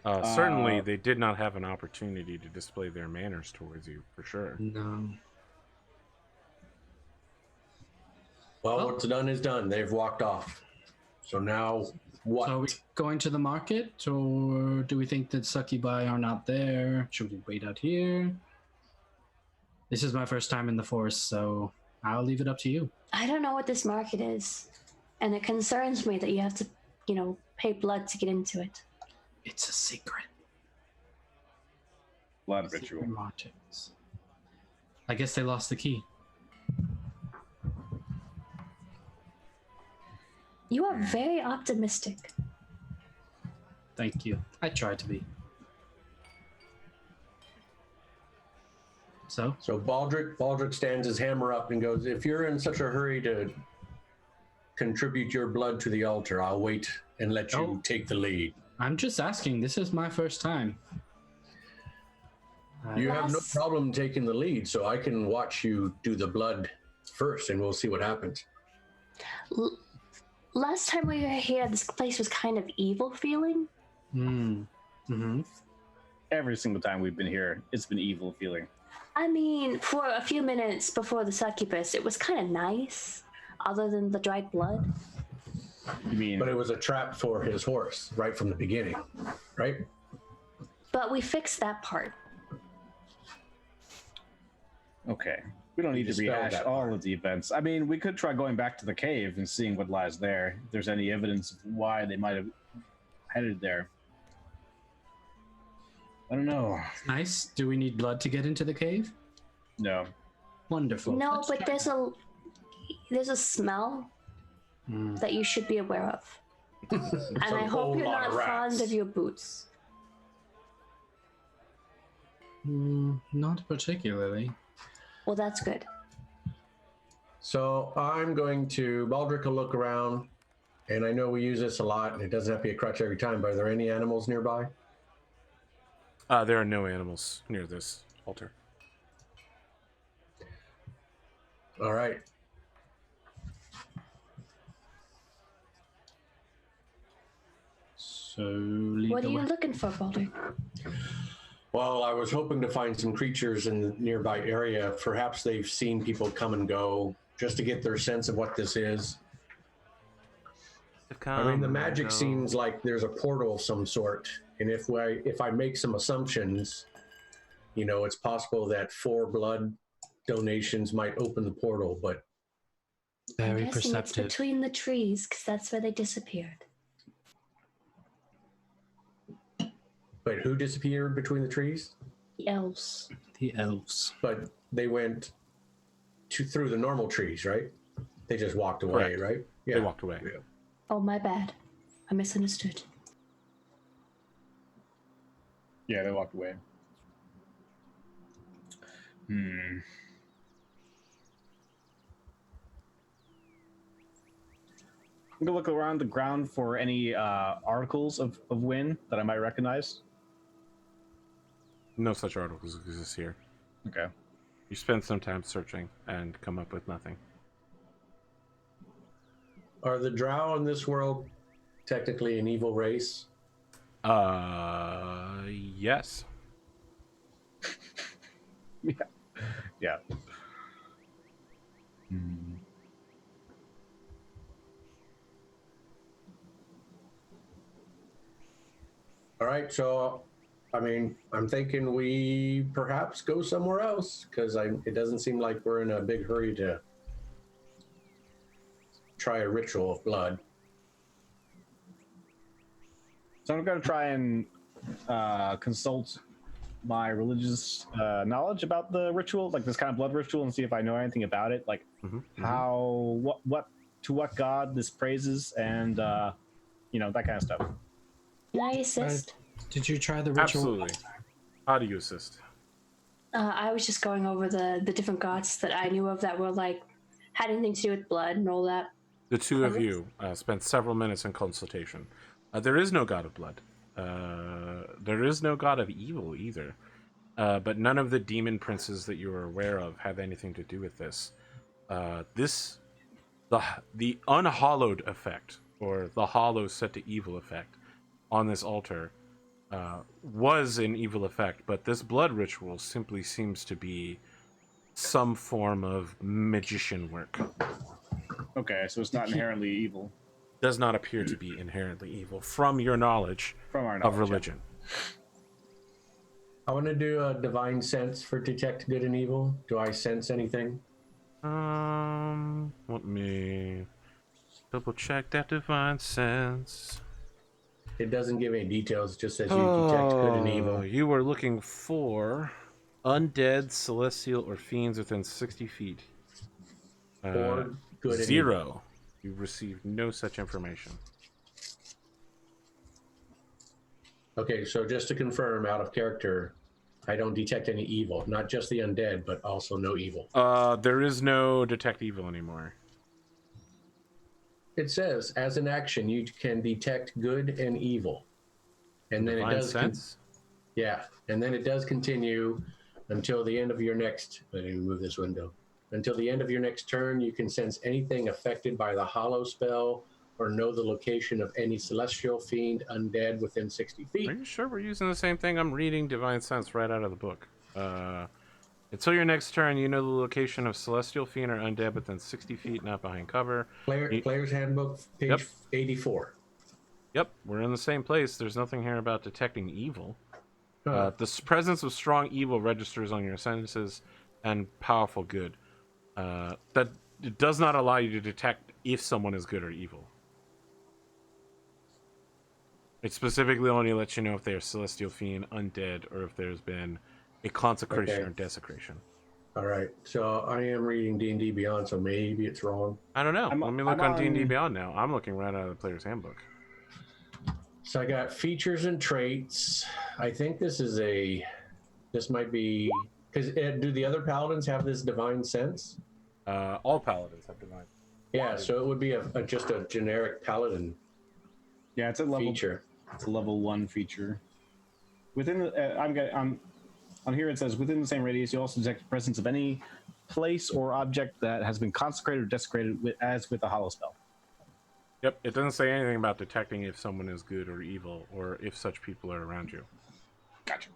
Certainly, they did not have an opportunity to display their manners towards you, for sure. No. Well, Well- what's done is done. They've walked off. So now what? So are we going to the market, or do we think that succubi are not there? Should we wait out here? This is my first time in the forest, so I'll leave it up to you. I don't know what this market is, and it concerns me that you have to, pay blood to get into it. It's a secret. Blood ritual. Secret markets. I guess they lost the key. You are very optimistic. Thank you. I tried to be. So, So Baldric stands his hammer up and goes, if you're in such a hurry to contribute your blood to the altar, I'll wait and let you Oh. take the lead. I'm just asking. This is my first time. You have no Last- problem taking the lead, so I can watch you do the blood first, and we'll see what happens. Last time we were here, this place was kind of evil feeling. Mm-hmm. Every single time we've been here, it's been evil feeling. I mean, for a few minutes before the succubus, it was kind of nice, other than the dried blood. You mean? But it was a trap for his horse right from the beginning, right? But we fixed that part. Okay. We don't need to dispelled rehash that all part. of the events. I mean, we could try going back to the cave and seeing what lies there. If there's any evidence of why they might have headed there. I don't know. Nice. Do we need blood to get into the cave? No. Wonderful. No, Let's but try there's a smell that. that you should be aware of. And I hope you're not fond of your boots. Not particularly. Well, that's good. So I'm going to, Baldric will look around, and I know we use this a lot, and it doesn't have to be a crutch every time, but are there any animals nearby? There are no animals near this altar. All right. So lead What the are you way. looking for, Baldur? Well, I was hoping to find some creatures in the nearby area. Perhaps they've seen people come and go, just to get their sense of what this is. I mean, the magic seems like there's a portal of some sort, and if I make some assumptions, you know, it's possible that 4 blood donations might open the portal. But Very I'm guessing perceptive. It's between the trees, because that's where they disappeared. who disappeared between the trees? The elves. The elves. But they went through the normal trees, right? They just walked away, Correct. right? They walked away. Yeah. Oh, my bad. I misunderstood. Yeah, they walked away. I'm gonna look around the ground for any articles of Wynn that I might recognize. No such articles exist here. Okay. You spend some time searching and come up with nothing. Are the drow in this world technically an evil race? Yes. Yeah. All right, so I mean, I'm thinking we perhaps go somewhere else because it doesn't seem like we're in a big hurry to try a ritual of blood. So I'm gonna try and consult my religious knowledge about the ritual, like this kind of blood ritual, and see if I know anything about it, like how, what god this praises, and you know, that kind of stuff. Can I assist? Did you try the ritual? Absolutely. How do you assist? I was just going over the different gods that I knew of that were like had anything to do with blood and all that. The two of you spent several minutes in consultation. There is no god of blood. There is no god of evil either. But none of the demon princes that you are aware of have anything to do with this. The unhallowed effect, or the hollow set to evil effect, on this altar was an evil effect, but this blood ritual simply seems to be some form of magician work. Okay, so it's not inherently evil Does not appear to be inherently evil from your knowledge from our knowledge. of religion. I want to do a divine sense for detect good and evil. Do I sense anything? Let me double check that divine sense. It doesn't give any details. It just says you detect good and evil. You were looking for undead, celestial, or fiends within 60 feet. Or good and evil. 0. You received no such information. Okay, so just to confirm, out of character, I don't detect any evil. Not just the undead, but also no evil. There is no detect evil anymore. It says, as an action, you can detect good and evil. And then Divine it does... sense? Yeah, and then it does continue. Until the end of your next, let me move this window. Until the end of your next turn, you can sense anything affected by the hollow spell or know the location of any celestial fiend undead within 60 feet. Are you sure we're using the same thing? I'm reading Divine Sense right out of the book. Until your next turn, you know the location of celestial fiend or undead within 60 feet, not behind cover. Player's Handbook, page 84. Yep, we're in the same place. There's nothing here about detecting evil. Huh. The presence of strong evil registers on your senses and powerful good. That it does not allow you to detect if someone is good or evil. It specifically only lets you know if they are celestial fiend, undead, or if there's been a consecration or desecration. All right, so I am reading D&D Beyond, so maybe it's wrong. I don't know. Let me look I'm on D&D on- Beyond now. I'm looking right out of the player's handbook. So I got features and traits. I think this might be, because do the other paladins have this divine sense? All paladins have divine. Yeah, so it would be just a generic paladin Yeah, it's a level. feature. It's a level 1 feature. Within the, on here it says within the same radius, you also detect the presence of any place or object that has been consecrated or desecrated as with a hollow spell. Yep, it doesn't say anything about detecting if someone is good or evil, or if such people are around you. Gotcha.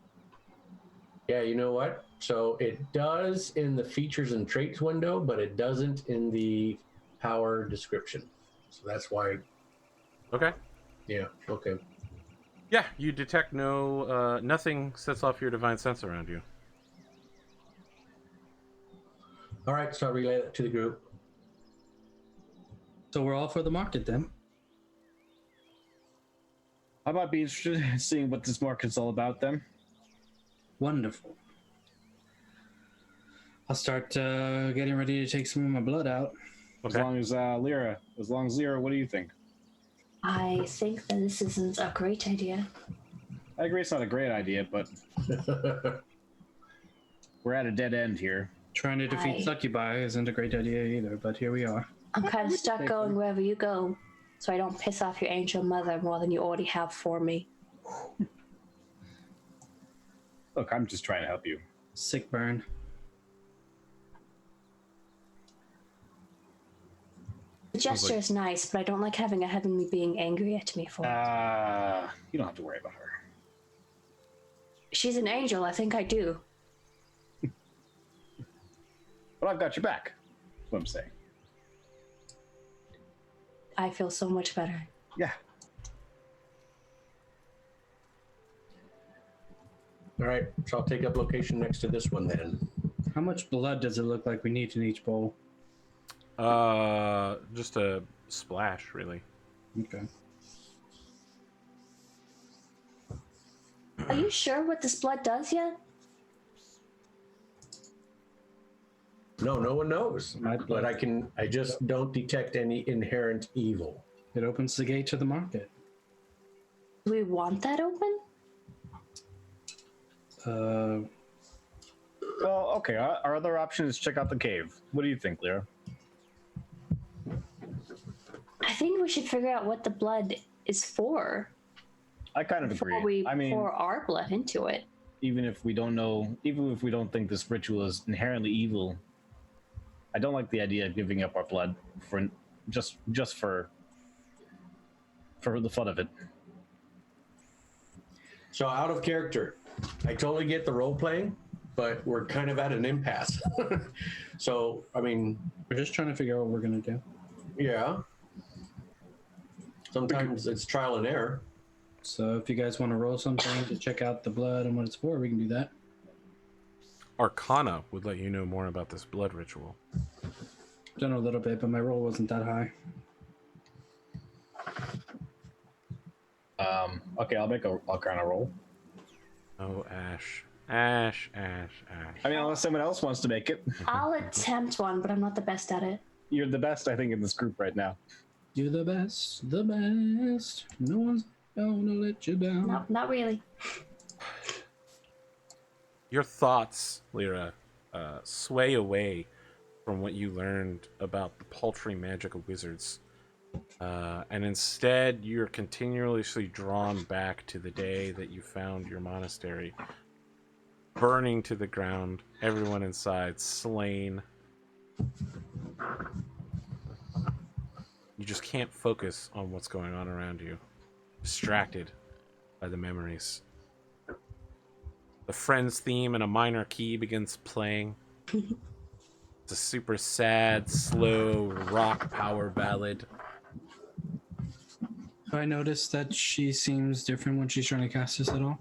Yeah, you know what? So it does in the features and traits window, but it doesn't in the power description. So that's why. Okay. Yeah. Okay. Yeah, you detect nothing sets off your divine sense around you. All right. So I relay that to the group. So we're all for the market then. I might be interested in seeing what this market's all about then. Wonderful. I'll start getting ready to take some of my blood out. As Okay. long as Lyra, what do you think? I think that this isn't a great idea. I agree it's not a great idea, but we're at a dead end here. Trying to defeat Aye. succubi isn't a great idea either, but here we are. I'm kind of stuck going wherever you go, so I don't piss off your angel mother more than you already have for me. Look, I'm just trying to help you. Sick burn. The gesture is nice, but I don't like having a heavenly being angry at me for it. You don't have to worry about her. She's an angel, I think I do. But I've got your back. That's what I'm saying. I feel so much better. Yeah. All right. So I'll take up location next to this one then. How much blood does it look like we need in each bowl? Just a splash, really. Okay. Are you sure what this blood does yet? No, no one knows. My But blood. I just don't detect any inherent evil. It opens the gate to the market. Do we want that open? Well, okay. Our other option is check out the cave. What do you think, Lyra? I think we should figure out what the blood is for I kind of agree. before we I mean, pour our blood into it. even if we don't think this ritual is inherently evil, I don't like the idea of giving up our blood for just for the fun of it. So out of character, I totally get the role playing, but we're kind of at an impasse. So, I mean, We're just trying to figure out what we're gonna do. yeah. Sometimes it's trial and error. So if you guys want to roll something to check out the blood and what it's for, we can do that. Arcana would let you know more about this blood ritual. Done a little bit, but my roll wasn't that high. Okay, I'll make a kind of roll. Oh, Ash. Ash. I mean, unless someone else wants to make it. I'll attempt one, but I'm not the best at it. You're the best, I think, in this group right now. You're the best, the best. No one's gonna let you down. No, not really. Your thoughts, Lyra, sway away from what you learned about the paltry magic of wizards. And instead, you're continuously drawn back to the day that you found your monastery. burning to the ground. Everyone inside slain. You just can't focus on what's going on around you. Distracted by the memories. The Friends theme in a minor key begins playing. It's a super sad, slow rock power ballad. Have I noticed that she seems different when she's trying to cast this at all?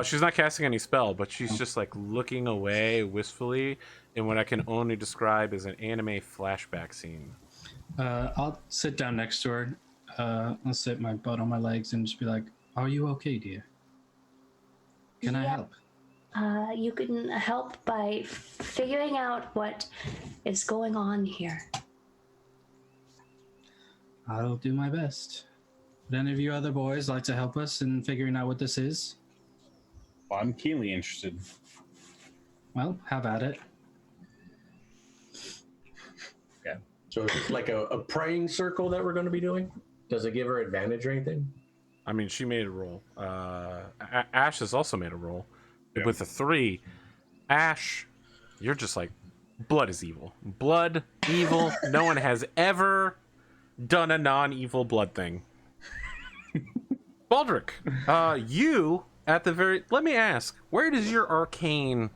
She's not casting any spell, but she's just like looking away wistfully in what I can only describe as an anime flashback scene. I'll sit down next to her. I'll sit my butt on my legs and just be like, "Are you okay, dear? Can I help?" You can help by figuring out what is going on here. I'll do my best. Would any of you other boys like to help us in figuring out what this is? Well, I'm keenly interested. Well, have at it. Yeah. So it's like a praying circle that we're going to be doing? Does it give her advantage or anything? I mean, she made a roll. Ash has also made a roll. Yeah. With a 3, Ash, you're just like, blood is evil. Blood, evil. No one has ever done a non-evil blood thing. Baldric, you at the very... Let me ask, where does your arcane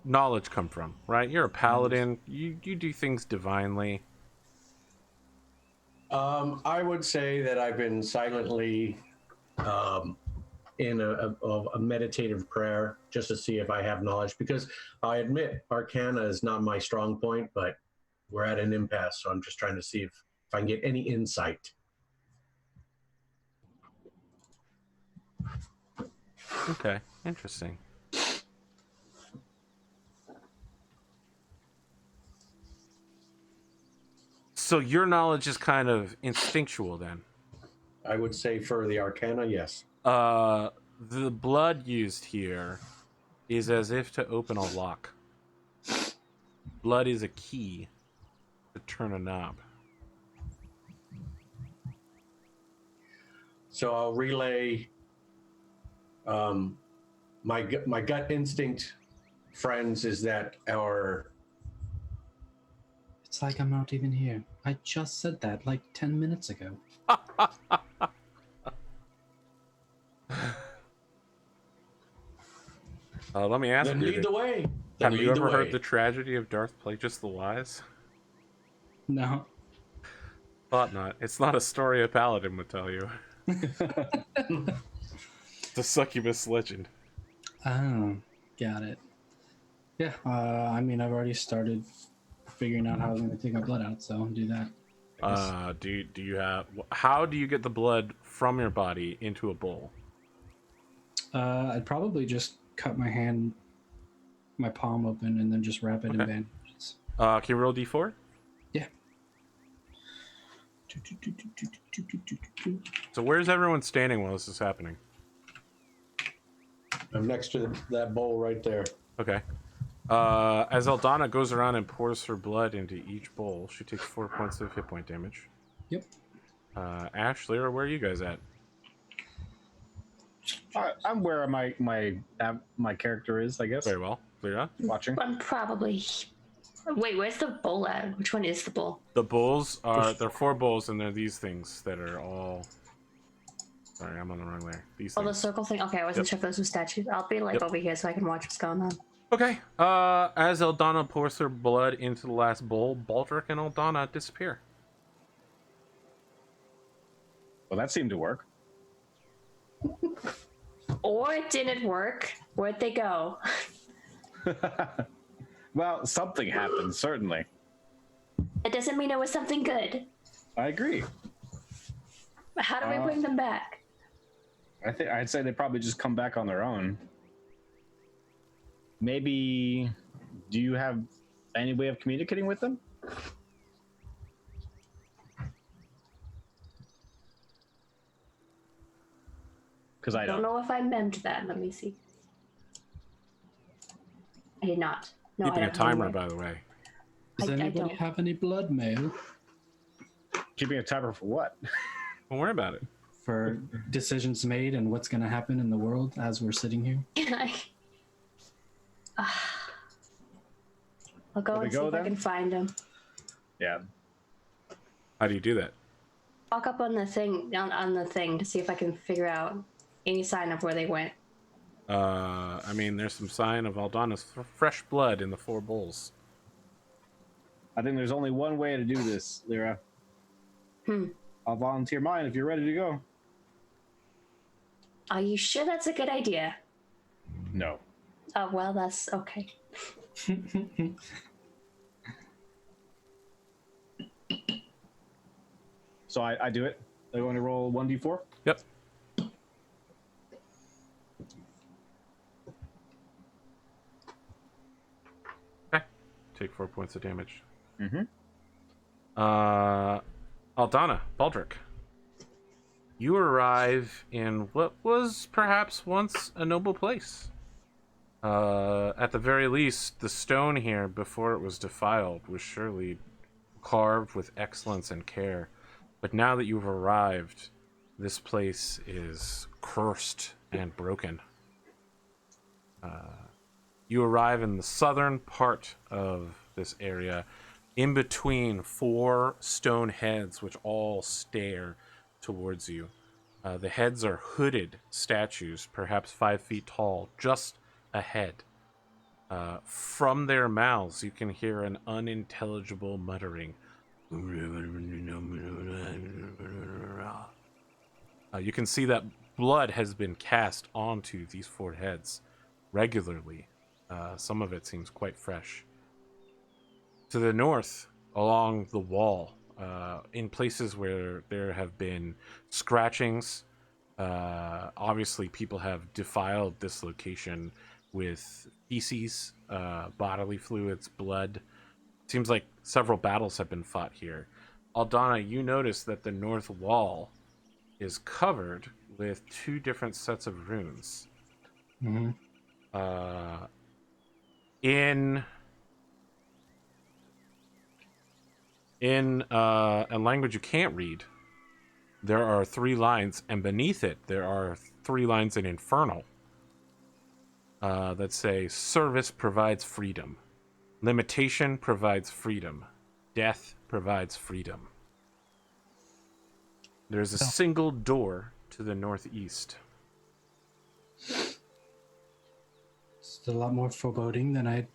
knowledge come from, right? You're a paladin. You do things divinely. I would say that I've been silently in a meditative prayer just to see if I have knowledge, because I admit Arcana is not my strong point, but we're at an impasse, so I'm just trying to see if I can get any insight. Okay, interesting. So your knowledge is kind of instinctual then. I would say for the Arcana, yes. The blood used here is as if to open a lock. Blood is a key to turn a knob. So I'll relay my gut instinct, friends, is that our... It's like I'm not even here. I just said that like 10 minutes ago. Let me ask Then you, lead the way. have Then you lead the ever heard way. the tragedy of Darth Plagueis the Wise? No. Thought not. It's not a story a paladin would tell you. It's a succubus legend. Oh, got it. Yeah, I mean, I've already started figuring out how I'm going to take my blood out, so I'll do that. Do you have... How do you get the blood from your body into a bowl? I'd probably just cut my palm open, and then just wrap it in Okay. bandages. Can you roll d4? Yeah. So where's everyone standing while this is happening? I'm next to that bowl right there. Okay. As Eldana goes around and pours her blood into each bowl, she takes 4 points of hit point damage. Yep. Ash, Lyra, where are you guys at? I'm where my character is, I guess. Very well. Lyra? Watching. I'm probably... Wait, where's the bowl at? Which one is the bowl? The bowls are... There are 4 bowls, and they're these things that are all... Sorry, I'm on the wrong layer. These Oh, the things. circle thing? Okay, I wasn't sure if those were statues. I'll be like Yep. over here so I can watch what's going on. Okay. As Eldana pours her blood into the last bowl, Baldric and Eldana disappear. Well, that seemed to work. Or it didn't work. Where'd they go? Well, something happened, certainly. It doesn't mean it was something good. I agree. How do we bring them back? I'd say they probably just come back on their own. Maybe, do you have any way of communicating with them? Because I I don't know if I memed that. Let me see. I did not. No, Keeping I a don't timer, have by the way. Does I anybody don't. have any blood mail Keeping a timer for what? Don't worry about it. for decisions made and what's going to happen in the world as we're sitting here? I'll go Shall we and see go if I then? can find them. Yeah. How do you do that? Walk up on the thing on the thing to see if I can figure out any sign of where they went. I mean, there's some sign of Aldana's fresh blood in the 4 bowls. I think there's only one way to do this, Lyra. Hmm. I'll volunteer mine if you're ready to go. Are you sure that's a good idea? No. Oh, well, that's okay. So I do it. I'm going to roll 1d4. Yep. Okay. Take 4 points of damage. Mm-hmm. Aldana, Baldric. You arrive in what was perhaps once a noble place. At the very least, the stone here, before it was defiled, was surely carved with excellence and care. But now that you've arrived, this place is cursed and broken. You arrive in the southern part of this area, in between 4 stone heads, which all stare towards you. The heads are hooded statues, perhaps 5 feet tall, just ahead. From their mouths, you can hear an unintelligible muttering. You can see that blood has been cast onto these 4 heads regularly. Some of it seems quite fresh. To the north, along the wall, in places where there have been scratchings, obviously people have defiled this location with feces, bodily fluids, blood. Seems like several battles have been fought here. Aldana, you notice that the north wall is covered with 2 different sets of runes. Mm-hmm. In a language you can't read, there are 3 lines, and beneath it there are 3 lines in Infernal that say, "Service provides freedom. Limitation provides freedom. Death provides freedom." There's a single door to the northeast. It's a lot more foreboding than I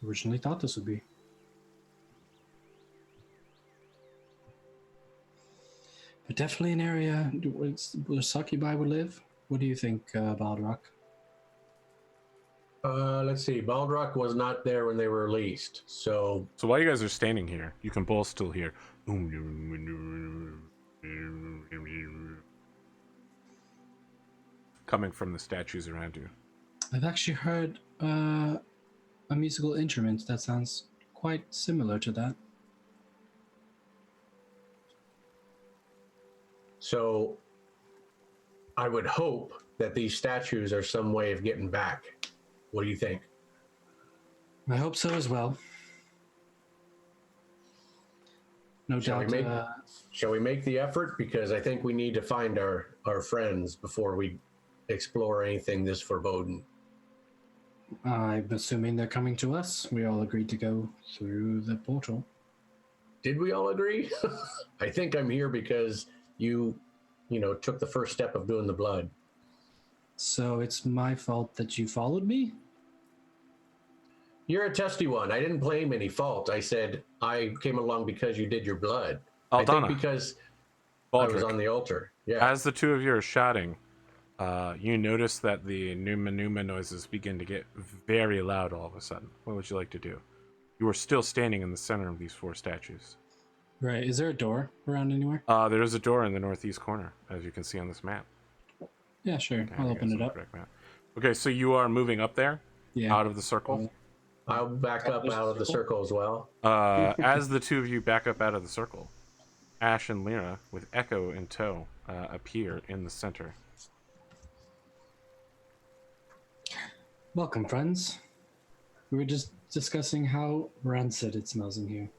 originally thought this would be. But definitely an area where succubi would live. What do you think, Baldrock? Let's see. Baldrock was not there when they were released, so So while you guys are standing here, you can both still hear coming from the statues around you. I've actually heard a musical instrument that sounds quite similar to that. So I would hope that these statues are some way of getting back. What do you think? I hope so as well. No doubt. Shall we make the effort? Because I think we need to find our friends before we explore anything this foreboding. I'm assuming they're coming to us. We all agreed to go through the portal. Did we all agree? I think I'm here because you took the first step of doing the blood. So it's my fault that you followed me? You're a testy one. I didn't blame any fault. I said I came along because you did your blood. I think Aldana, because I was Baldric, on the altar. Yeah. as the 2 of you are shouting, you notice that the Numa noises begin to get very loud all of a sudden. What would you like to do? You are still standing in the center of these 4 statues. Right. Is there a door around anywhere? There is a door in the northeast corner, as you can see on this map. Yeah, sure. Okay, I'll I open guess it on the up. correct map. Okay, so you are moving up there, Yeah. out of the circle. I'll back up out of the circle as well. As the 2 of you back up out of the circle, Ash and Lyra, with Echo in tow, appear in the center. Welcome, friends. We were just discussing how rancid it smells in here.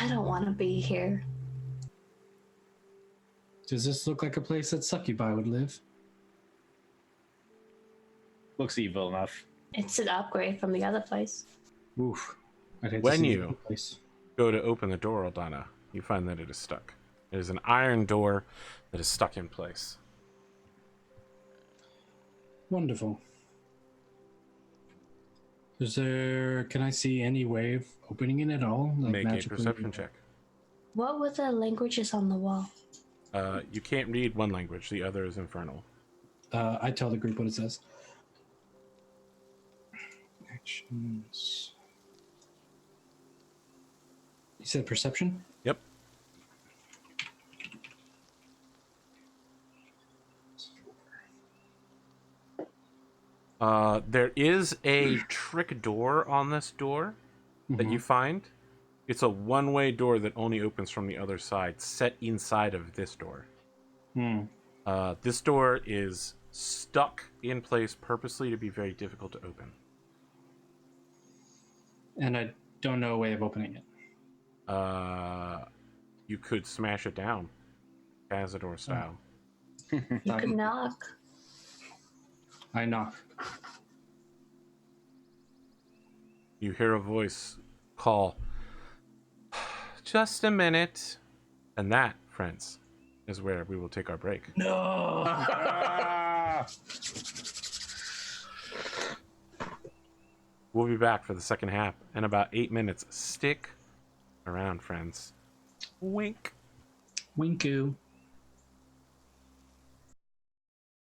I don't want to be here. Does this look like a place that succubi would live? Looks evil enough. It's an upgrade from the other place. Oof. I'd hate to When see you- the place. Go to open the door, Aldana. You find that it is stuck. It is an iron door that is stuck in place. Wonderful. Can I see any way of opening it at all? Like Make a magically? perception check. What were the languages on the wall? You can't read one language. The other is infernal. I tell the group what it says. Actions. You said perception? Yep. There is a trick door on this door that you find. It's a one-way door that only opens from the other side, set inside of this door. This door is stuck in place purposely to be very difficult to open. And I don't know a way of opening it. You could smash it down, Cazador style. You could knock. I knock. You hear a voice call, "Just a minute." And that, friends, is where we will take our break. No! We'll be back for the second half in about 8 minutes. Stick around, friends. Wink. Winku.